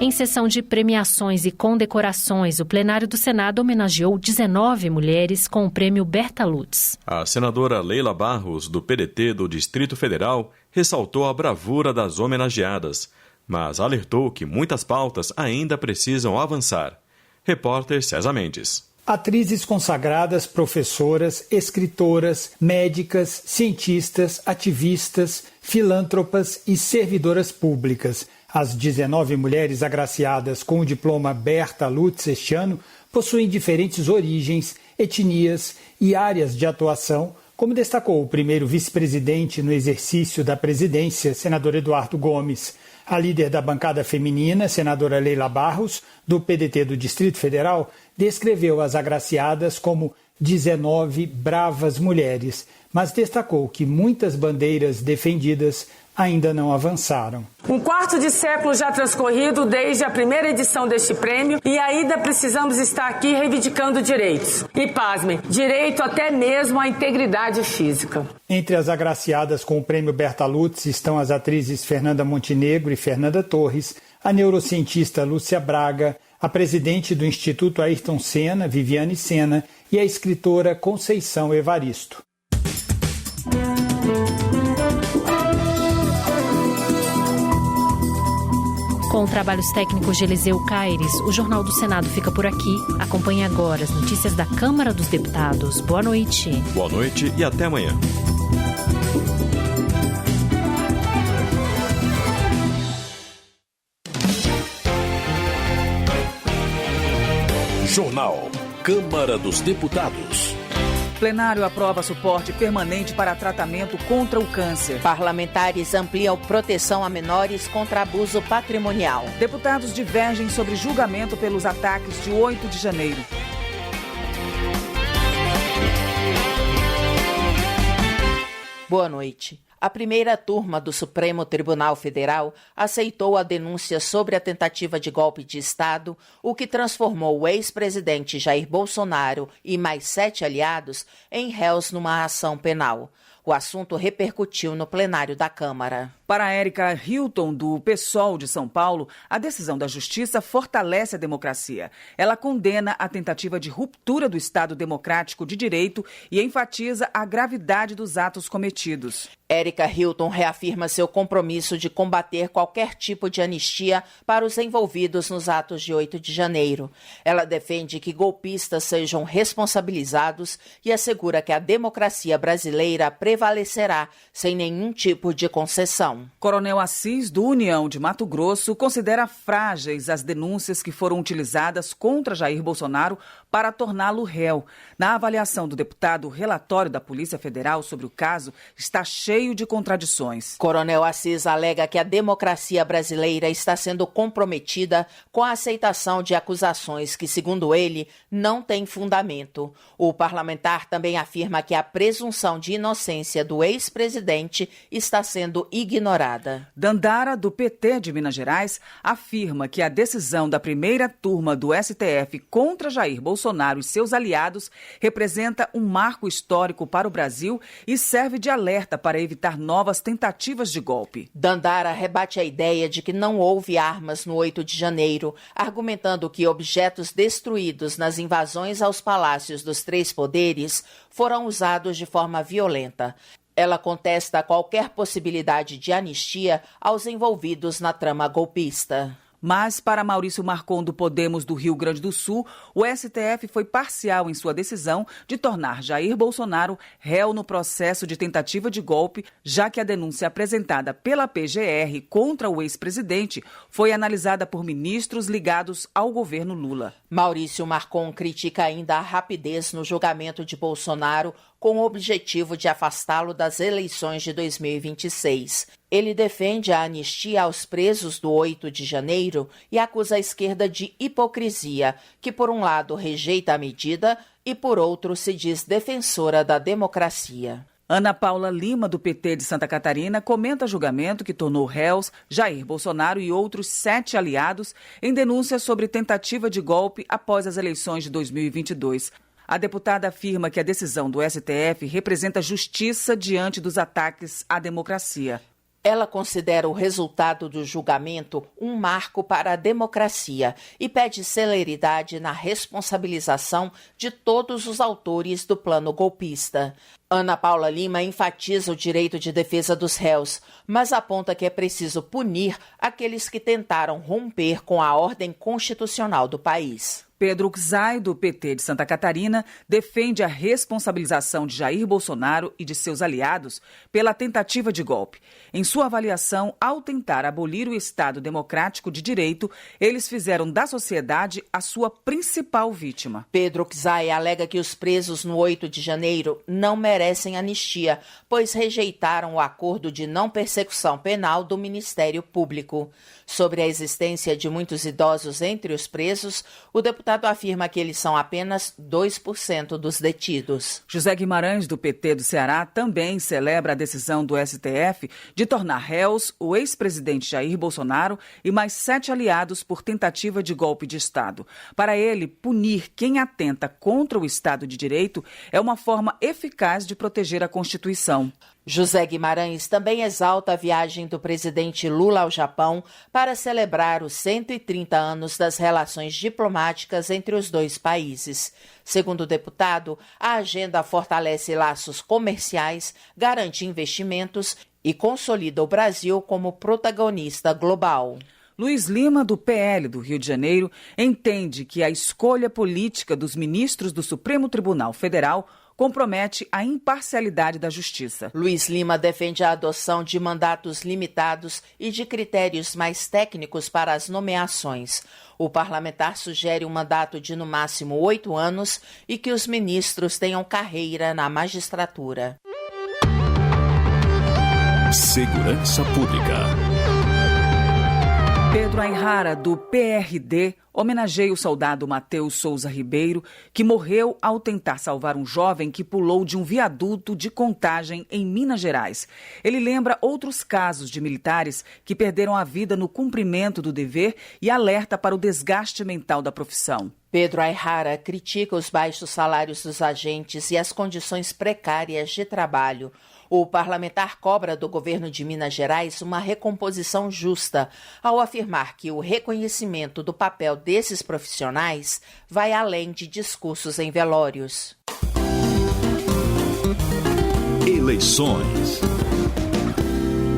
Speaker 5: Em sessão de premiações e condecorações, o plenário do Senado homenageou 19 mulheres com o prêmio Berta Lutz.
Speaker 6: A senadora Leila Barros, do PDT do Distrito Federal, ressaltou a bravura das homenageadas, mas alertou que muitas pautas ainda precisam avançar. Repórter César Mendes.
Speaker 16: Atrizes consagradas, professoras, escritoras, médicas, cientistas, ativistas, filântropas e servidoras públicas. As 19 mulheres agraciadas com o diploma Berta Lutz este ano possuem diferentes origens, etnias e áreas de atuação, como destacou o primeiro vice-presidente no exercício da presidência, senador Eduardo Gomes. A líder da bancada feminina, senadora Leila Barros, do PDT do Distrito Federal, descreveu as agraciadas como 19 bravas mulheres, mas destacou que muitas bandeiras defendidas ainda não avançaram.
Speaker 2: Um quarto de século já transcorrido desde a primeira edição deste prêmio e ainda precisamos estar aqui reivindicando direitos. E, pasmem, direito até mesmo à integridade física.
Speaker 16: Entre as agraciadas com o prêmio Bertalutz estão as atrizes Fernanda Montenegro e Fernanda Torres, a neurocientista Lúcia Braga, a presidente do Instituto Ayrton Senna, Viviane Senna, e a escritora Conceição Evaristo.
Speaker 5: Com trabalhos técnicos de Eliseu Caires, o Jornal do Senado fica por aqui. Acompanhe agora as notícias da Câmara dos Deputados. Boa noite.
Speaker 6: Boa noite e até amanhã.
Speaker 3: Jornal Câmara dos Deputados.
Speaker 17: Plenário aprova suporte permanente para tratamento contra o câncer.
Speaker 18: Parlamentares ampliam proteção a menores contra abuso patrimonial.
Speaker 17: Deputados divergem sobre julgamento pelos ataques de 8 de janeiro.
Speaker 18: Boa noite. A primeira turma do Supremo Tribunal Federal aceitou a denúncia sobre a tentativa de golpe de Estado, o que transformou o ex-presidente Jair Bolsonaro e mais 7 aliados em réus numa ação penal. O assunto repercutiu no plenário da Câmara.
Speaker 17: Para Érica Hilton, do PSOL de São Paulo, a decisão da Justiça fortalece a democracia. Ela condena a tentativa de ruptura do Estado democrático de direito e enfatiza a gravidade dos atos cometidos.
Speaker 18: Érica Hilton reafirma seu compromisso de combater qualquer tipo de anistia para os envolvidos nos atos de 8 de janeiro. Ela defende que golpistas sejam responsabilizados e assegura que a democracia brasileira prevalecerá sem nenhum tipo de concessão.
Speaker 17: Coronel Assis, do União de Mato Grosso, considera frágeis as denúncias que foram utilizadas contra Jair Bolsonaro para torná-lo réu. Na avaliação do deputado, o relatório da Polícia Federal sobre o caso está cheio de contradições.
Speaker 18: Coronel Assis alega que a democracia brasileira está sendo comprometida com a aceitação de acusações que, segundo ele, não têm fundamento. O parlamentar também afirma que a presunção de inocência do ex-presidente está sendo ignorada.
Speaker 17: Dandara, do PT de Minas Gerais, afirma que a decisão da primeira turma do STF contra Jair Bolsonaro e seus aliados representa um marco histórico para o Brasil e serve de alerta para evitar novas tentativas de golpe.
Speaker 18: Dandara rebate a ideia de que não houve armas no 8 de janeiro, argumentando que objetos destruídos nas invasões aos palácios dos 3 poderes foram usados de forma violenta. Ela contesta qualquer possibilidade de anistia aos envolvidos na trama golpista.
Speaker 17: Mas, para Maurício Marcon, do Podemos do Rio Grande do Sul, o STF foi parcial em sua decisão de tornar Jair Bolsonaro réu no processo de tentativa de golpe, já que a denúncia apresentada pela PGR contra o ex-presidente foi analisada por ministros ligados ao governo Lula.
Speaker 18: Maurício Marcon critica ainda a rapidez no julgamento de Bolsonaro com o objetivo de afastá-lo das eleições de 2026. Ele defende a anistia aos presos do 8 de janeiro e acusa a esquerda de hipocrisia, que por um lado rejeita a medida e por outro se diz defensora da democracia.
Speaker 17: Ana Paula Lima, do PT de Santa Catarina, comenta julgamento que tornou réus Jair Bolsonaro e outros 7 aliados em denúncia sobre tentativa de golpe após as eleições de 2022. A deputada afirma que a decisão do STF representa justiça diante dos ataques à democracia.
Speaker 18: Ela considera o resultado do julgamento um marco para a democracia e pede celeridade na responsabilização de todos os autores do plano golpista. Ana Paula Lima enfatiza o direito de defesa dos réus, mas aponta que é preciso punir aqueles que tentaram romper com a ordem constitucional do país.
Speaker 17: Pedro Czai, do PT de Santa Catarina, defende a responsabilização de Jair Bolsonaro e de seus aliados pela tentativa de golpe. Em sua avaliação, ao tentar abolir o Estado democrático de direito, eles fizeram da sociedade a sua principal vítima.
Speaker 18: Pedro Czai alega que os presos no 8 de janeiro não merecem merecem anistia, pois rejeitaram o acordo de não persecução penal do Ministério Público. Sobre a existência de muitos idosos entre os presos, o deputado afirma que eles são apenas 2% dos detidos.
Speaker 17: José Guimarães, do PT do Ceará, também celebra a decisão do STF de tornar réus o ex-presidente Jair Bolsonaro e mais 7 aliados por tentativa de golpe de Estado. Para ele, punir quem atenta contra o Estado de Direito é uma forma eficaz de proteger a Constituição.
Speaker 18: José Guimarães também exalta a viagem do presidente Lula ao Japão para celebrar os 130 anos das relações diplomáticas entre os dois países. Segundo o deputado, a agenda fortalece laços comerciais, garante investimentos e consolida o Brasil como protagonista global.
Speaker 17: Luiz Lima, do PL do Rio de Janeiro, entende que a escolha política dos ministros do Supremo Tribunal Federal compromete a imparcialidade da Justiça.
Speaker 18: Luiz Lima defende a adoção de mandatos limitados e de critérios mais técnicos para as nomeações. O parlamentar sugere um mandato de no máximo 8 anos e que os ministros tenham carreira na magistratura.
Speaker 3: Segurança Pública.
Speaker 17: Pedro Ayrara, do PRD, homenageia o soldado Matheus Souza Ribeiro, que morreu ao tentar salvar um jovem que pulou de um viaduto de Contagem, em Minas Gerais. Ele lembra outros casos de militares que perderam a vida no cumprimento do dever e alerta para o desgaste mental da profissão.
Speaker 18: Pedro Ayrara critica os baixos salários dos agentes e as condições precárias de trabalho. O parlamentar cobra do governo de Minas Gerais uma recomposição justa, ao afirmar que o reconhecimento do papel desses profissionais vai além de discursos em velórios.
Speaker 3: Eleições.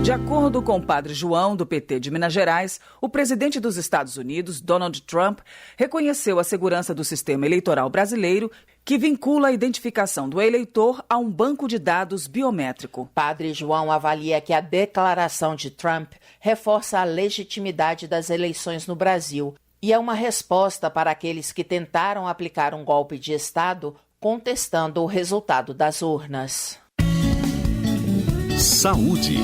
Speaker 17: De acordo com o padre João, do PT de Minas Gerais, o presidente dos Estados Unidos, Donald Trump, reconheceu a segurança do sistema eleitoral brasileiro, que vincula a identificação do eleitor a um banco de dados biométrico.
Speaker 18: Padre João avalia que a declaração de Trump reforça a legitimidade das eleições no Brasil e é uma resposta para aqueles que tentaram aplicar um golpe de Estado contestando o resultado das urnas.
Speaker 3: Saúde.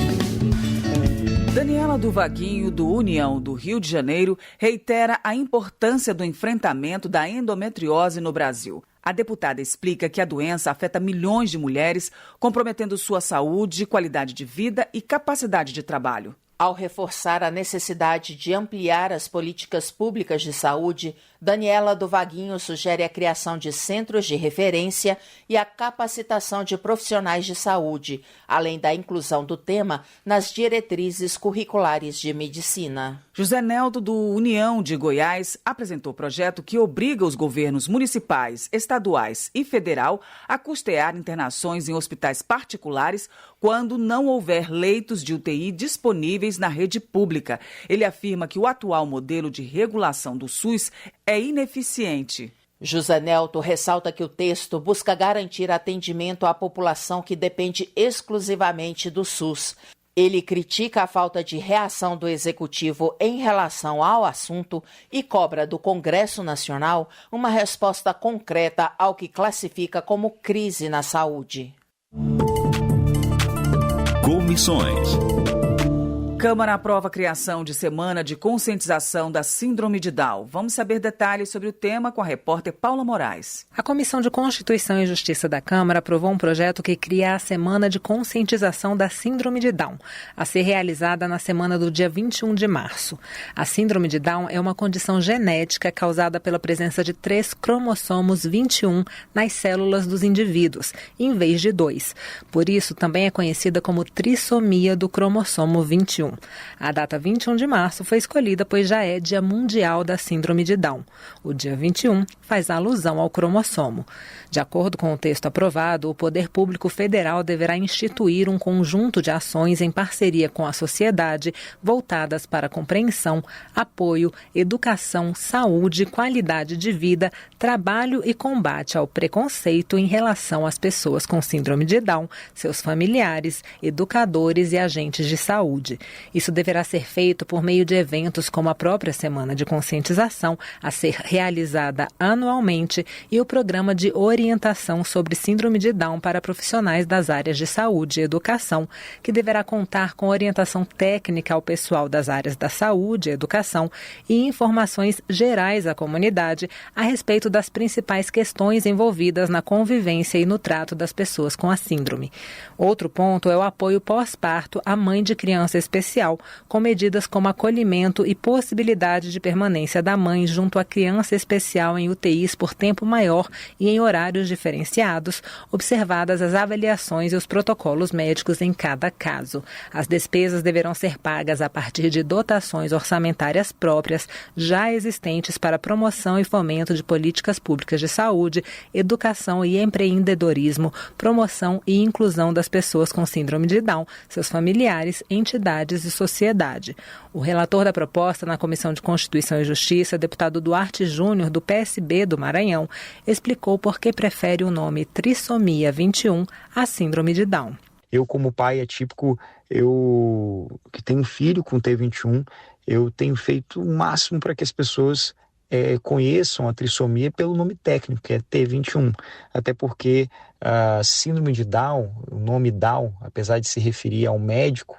Speaker 17: Daniela do Vaguinho, do União do Rio de Janeiro, reitera a importância do enfrentamento da endometriose no Brasil. A deputada explica que a doença afeta milhões de mulheres, comprometendo sua saúde, qualidade de vida e capacidade de trabalho.
Speaker 18: Ao reforçar a necessidade de ampliar as políticas públicas de saúde, Daniela do Vaguinho sugere a criação de centros de referência e a capacitação de profissionais de saúde, além da inclusão do tema nas diretrizes curriculares de medicina.
Speaker 17: José Neldo, do União de Goiás, apresentou o projeto que obriga os governos municipais, estaduais e federal a custear internações em hospitais particulares quando não houver leitos de UTI disponíveis na rede pública. Ele afirma que o atual modelo de regulação do SUS é ineficiente.
Speaker 18: José Nelto ressalta que o texto busca garantir atendimento à população que depende exclusivamente do SUS. Ele critica a falta de reação do Executivo em relação ao assunto e cobra do Congresso Nacional uma resposta concreta ao que classifica como crise na saúde.
Speaker 3: Comissões.
Speaker 17: Câmara aprova a criação de semana de conscientização da Síndrome de Down. Vamos saber detalhes sobre o tema com a repórter Paula Moraes.
Speaker 19: A Comissão de Constituição e Justiça da Câmara aprovou um projeto que cria a Semana de Conscientização da Síndrome de Down, a ser realizada na semana do dia 21 de março. A Síndrome de Down é uma condição genética causada pela presença de 3 cromossomos 21 nas células dos indivíduos, em vez de 2. Por isso, também é conhecida como trissomia do cromossomo 21. A data 21 de março foi escolhida pois já é Dia Mundial da Síndrome de Down. O dia 21 faz alusão ao cromossomo. De acordo com o texto aprovado, o Poder Público Federal deverá instituir um conjunto de ações em parceria com a sociedade voltadas para compreensão, apoio, educação, saúde, qualidade de vida, trabalho e combate ao preconceito em relação às pessoas com síndrome de Down, seus familiares, educadores e agentes de saúde. Isso deverá ser feito por meio de eventos como a própria Semana de Conscientização, a ser realizada anualmente, e o Programa de Orientação sobre Síndrome de Down para profissionais das áreas de saúde e educação, que deverá contar com orientação técnica ao pessoal das áreas da saúde e educação e informações gerais à comunidade a respeito das principais questões envolvidas na convivência e no trato das pessoas com a síndrome. Outro ponto é o apoio pós-parto à mãe de criança especial, com medidas como acolhimento e possibilidade de permanência da mãe junto à criança especial em UTIs por tempo maior e em horários diferenciados, observadas as avaliações e os protocolos médicos em cada caso. As despesas deverão ser pagas a partir de dotações orçamentárias próprias já existentes para promoção e fomento de políticas públicas de saúde, educação e empreendedorismo, promoção e inclusão das pessoas com síndrome de Down, seus familiares, entidades e sociedade. O relator da proposta na Comissão de Constituição e Justiça, deputado Duarte Júnior, do PSB do Maranhão, explicou por que prefere o nome Trissomia 21 à síndrome de Down.
Speaker 20: Eu, como pai atípico, eu que tenho um filho com T21, eu tenho feito o máximo para que as pessoas conheçam a trissomia pelo nome técnico, que é T21. Até porque a síndrome de Down, o nome Down, apesar de se referir ao médico,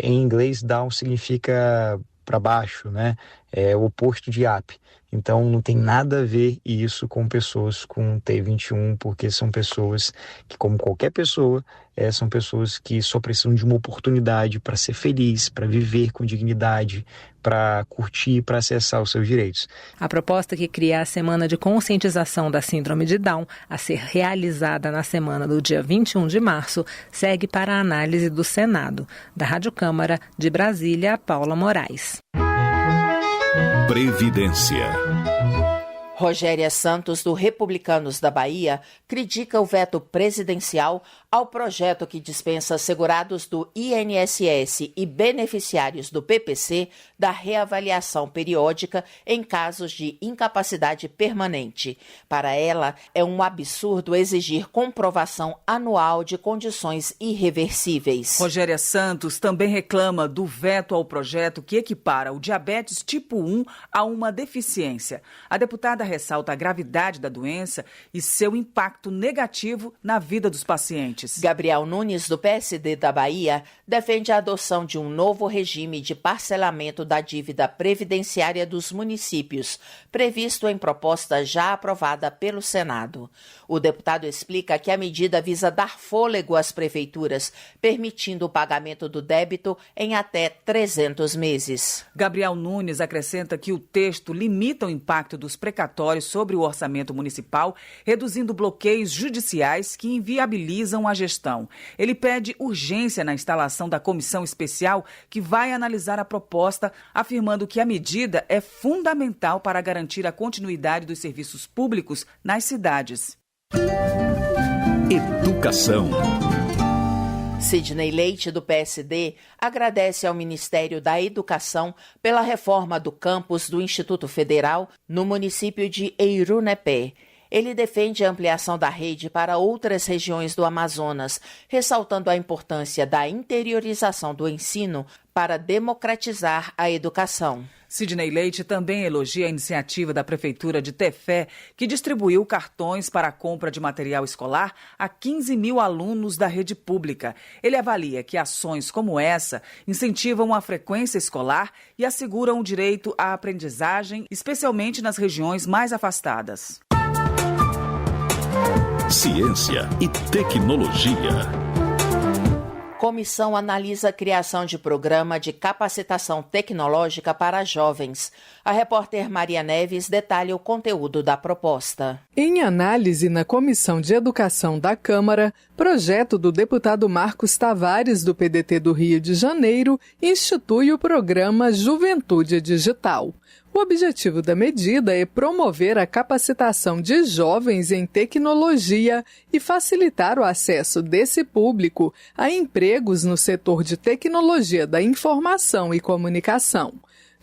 Speaker 20: em inglês Down significa para baixo, né? É o oposto de up. Então não tem nada a ver isso com pessoas com T21, porque são pessoas que, como qualquer pessoa, são pessoas que só precisam de uma oportunidade para ser feliz, para viver com dignidade, para curtir, para acessar os seus direitos.
Speaker 19: A proposta que cria a Semana de Conscientização da Síndrome de Down, a ser realizada na semana do dia 21 de março, segue para a análise do Senado. Da Rádio Câmara, de Brasília, Paula Moraes.
Speaker 3: Previdência.
Speaker 18: Rogéria Santos, do Republicanos da Bahia, critica o veto presidencial ao projeto que dispensa segurados do INSS e beneficiários do PPC da reavaliação periódica em casos de incapacidade permanente. Para ela, é um absurdo exigir comprovação anual de condições irreversíveis.
Speaker 17: Rogéria Santos também reclama do veto ao projeto que equipara o diabetes tipo 1 a uma deficiência. A deputada ressalta a gravidade da doença e seu impacto negativo na vida dos pacientes.
Speaker 18: Gabriel Nunes, do PSD da Bahia, defende a adoção de um novo regime de parcelamento da dívida previdenciária dos municípios, previsto em proposta já aprovada pelo Senado. O deputado explica que a medida visa dar fôlego às prefeituras, permitindo o pagamento do débito em até 300 meses.
Speaker 17: Gabriel Nunes acrescenta que o texto limita o impacto dos precatórios sobre o orçamento municipal, reduzindo bloqueios judiciais que inviabilizam a gestão. Ele pede urgência na instalação da comissão especial que vai analisar a proposta, afirmando que a medida é fundamental para garantir a continuidade dos serviços públicos nas cidades.
Speaker 3: Educação.
Speaker 18: Sidney Leite, do PSD, agradece ao Ministério da Educação pela reforma do campus do Instituto Federal no município de Eirunepé. Ele defende a ampliação da rede para outras regiões do Amazonas, ressaltando a importância da interiorização do ensino para democratizar a educação.
Speaker 17: Sidney Leite também elogia a iniciativa da Prefeitura de Tefé, que distribuiu cartões para a compra de material escolar a 15 mil alunos da rede pública. Ele avalia que ações como essa incentivam a frequência escolar e asseguram o direito à aprendizagem, especialmente nas regiões mais afastadas.
Speaker 3: Ciência e tecnologia.
Speaker 18: Comissão analisa a criação de programa de capacitação tecnológica para jovens. A repórter Maria Neves detalha o conteúdo da proposta.
Speaker 21: Em análise na Comissão de Educação da Câmara, projeto do deputado Marcos Tavares, do PDT do Rio de Janeiro, institui o programa Juventude Digital. O objetivo da medida é promover a capacitação de jovens em tecnologia e facilitar o acesso desse público a empregos no setor de tecnologia da informação e comunicação.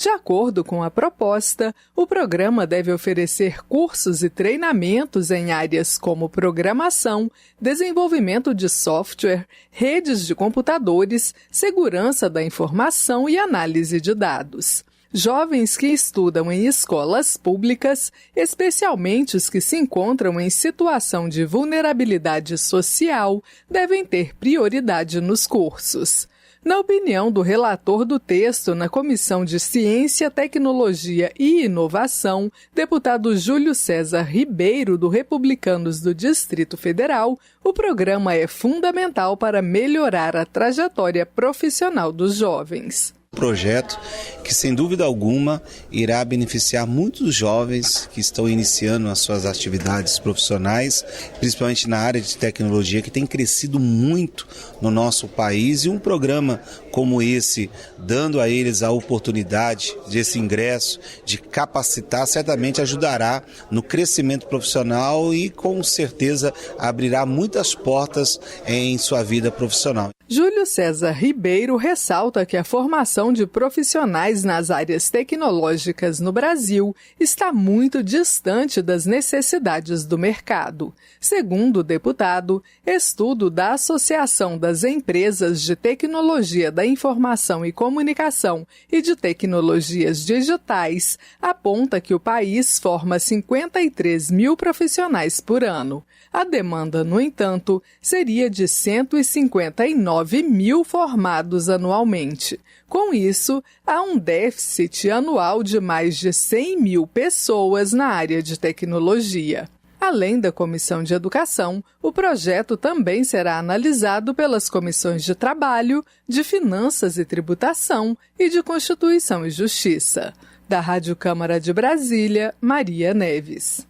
Speaker 21: De acordo com a proposta, o programa deve oferecer cursos e treinamentos em áreas como programação, desenvolvimento de software, redes de computadores, segurança da informação e análise de dados. Jovens que estudam em escolas públicas, especialmente os que se encontram em situação de vulnerabilidade social, devem ter prioridade nos cursos. Na opinião do relator do texto na Comissão de Ciência, Tecnologia e Inovação, deputado Júlio César Ribeiro, do Republicanos do Distrito Federal, o programa é fundamental para melhorar a trajetória profissional dos jovens.
Speaker 4: Projeto que, sem dúvida alguma, irá beneficiar muitos jovens que estão iniciando as suas atividades profissionais, principalmente na área de tecnologia, que tem crescido muito no nosso país, e um programa como esse, dando a eles a oportunidade desse ingresso, de capacitar, certamente ajudará no crescimento profissional e, com certeza, abrirá muitas portas em sua vida profissional.
Speaker 21: Júlio César Ribeiro ressalta que a formação de profissionais nas áreas tecnológicas no Brasil está muito distante das necessidades do mercado. Segundo o deputado, estudo da Associação das Empresas de Tecnologia da Informação e Comunicação e de Tecnologias Digitais aponta que o país forma 53 mil profissionais por ano. A demanda, no entanto, seria de 159 mil formados anualmente. Com isso, há um déficit anual de mais de 100 mil pessoas na área de tecnologia. Além da Comissão de Educação, o projeto também será analisado pelas comissões de Trabalho, de Finanças e Tributação e de Constituição e Justiça. Da Rádio Câmara de Brasília, Maria Neves.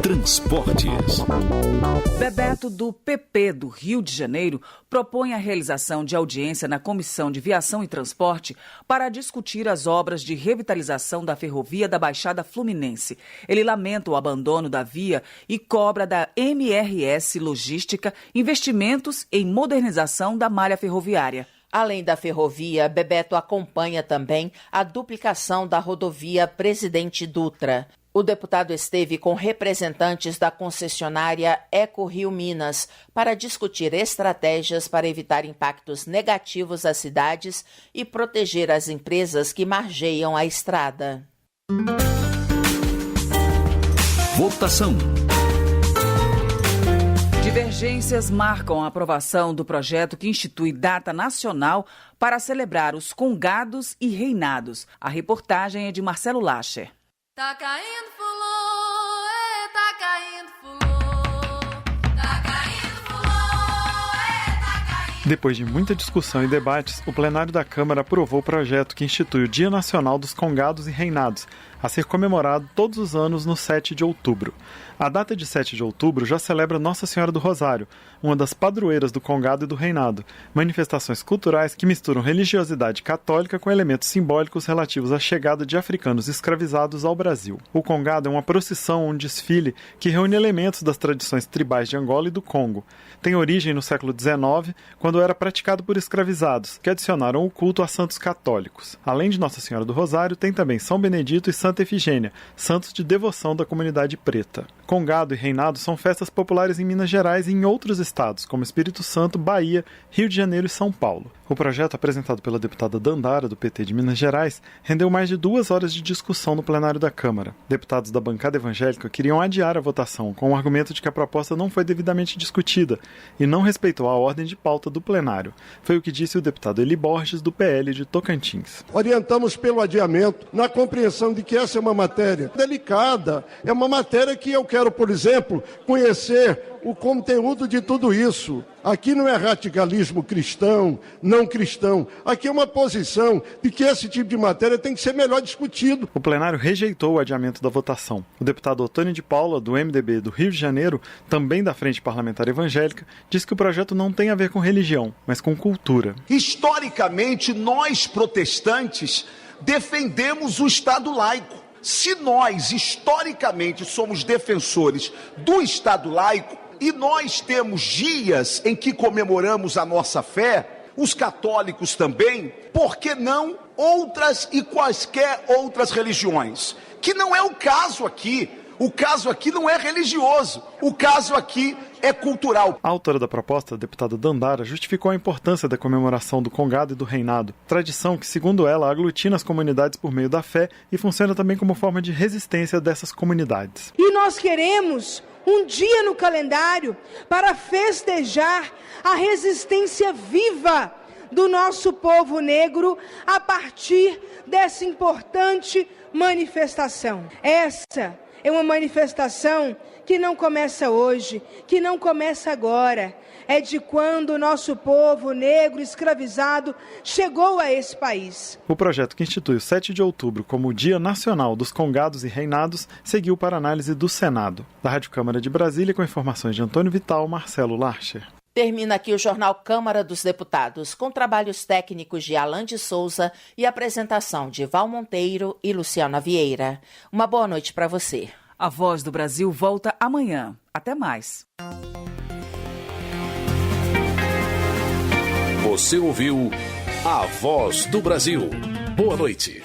Speaker 3: Transportes.
Speaker 17: Bebeto, do PP do Rio de Janeiro, propõe a realização de audiência na Comissão de Viação e Transporte para discutir as obras de revitalização da ferrovia da Baixada Fluminense. Ele lamenta o abandono da via e cobra da MRS Logística investimentos em modernização da malha ferroviária.
Speaker 18: Além da ferrovia, Bebeto acompanha também a duplicação da rodovia Presidente Dutra. O deputado esteve com representantes da concessionária Eco Rio Minas para discutir estratégias para evitar impactos negativos às cidades e proteger as empresas que margeiam a estrada.
Speaker 3: Votação.
Speaker 17: Divergências marcam a aprovação do projeto que institui data nacional para celebrar os congados e reinados. A reportagem é de Marcelo Lacher.
Speaker 22: Tá caindo fulô, tá caindo fulô, tá caindo fulô, tá caindo.
Speaker 23: Depois de muita discussão e debates, o plenário da Câmara aprovou o projeto que institui o Dia Nacional dos Congados e Reinados, a ser comemorado todos os anos no 7 de outubro. A data de 7 de outubro já celebra Nossa Senhora do Rosário, uma das padroeiras do Congado e do Reinado, manifestações culturais que misturam religiosidade católica com elementos simbólicos relativos à chegada de africanos escravizados ao Brasil. O Congado é uma procissão, um desfile que reúne elementos das tradições tribais de Angola e do Congo. Tem origem no século XIX, quando era praticado por escravizados, que adicionaram o culto a santos católicos. Além de Nossa Senhora do Rosário, tem também São Benedito e Santa Efigênia, santos de devoção da comunidade preta. Congado e Reinado são festas populares em Minas Gerais e em outros estados, como Espírito Santo, Bahia, Rio de Janeiro e São Paulo. O projeto, apresentado pela deputada Dandara, do PT de Minas Gerais, rendeu mais de 2 horas de discussão no plenário da Câmara. Deputados da bancada evangélica queriam adiar a votação, com o argumento de que a proposta não foi devidamente discutida e não respeitou a ordem de pauta do plenário. Foi o que disse o deputado Eli Borges, do PL de Tocantins.
Speaker 24: Orientamos pelo adiamento, na compreensão de que essa é uma matéria delicada, é uma matéria que eu quero, por exemplo, conhecer o conteúdo de tudo isso. Aqui não é radicalismo cristão, não cristão. Aqui é uma posição de que esse tipo de matéria tem que ser melhor discutido.
Speaker 23: O plenário rejeitou o adiamento da votação. O deputado Otônio de Paula, do MDB do Rio de Janeiro, também da Frente Parlamentar Evangélica, diz que o projeto não tem a ver com religião, mas com cultura.
Speaker 25: Historicamente, nós protestantes defendemos o Estado laico. Se nós, historicamente, somos defensores do Estado laico e nós temos dias em que comemoramos a nossa fé, os católicos também, por que não outras e quaisquer outras religiões? Que não é o caso aqui. O caso aqui não é religioso, o caso aqui é cultural.
Speaker 23: A autora da proposta, a deputada Dandara, justificou a importância da comemoração do Congado e do Reinado, tradição que, segundo ela, aglutina as comunidades por meio da fé e funciona também como forma de resistência dessas comunidades.
Speaker 1: E nós queremos um dia no calendário para festejar a resistência viva do nosso povo negro a partir dessa importante manifestação. Essa é uma manifestação que não começa hoje, que não começa agora. É de quando o nosso povo negro escravizado chegou a esse país.
Speaker 23: O projeto que institui o 7 de outubro como o Dia Nacional dos Congados e Reinados seguiu para análise do Senado. Da Rádio Câmara de Brasília, com informações de Antônio Vital, Marcelo Larcher.
Speaker 18: Termina aqui o Jornal Câmara dos Deputados, com trabalhos técnicos de Alan de Souza e apresentação de Val Monteiro e Luciana Vieira. Uma boa noite para você.
Speaker 17: A Voz do Brasil volta amanhã. Até mais.
Speaker 3: Você ouviu A Voz do Brasil. Boa noite.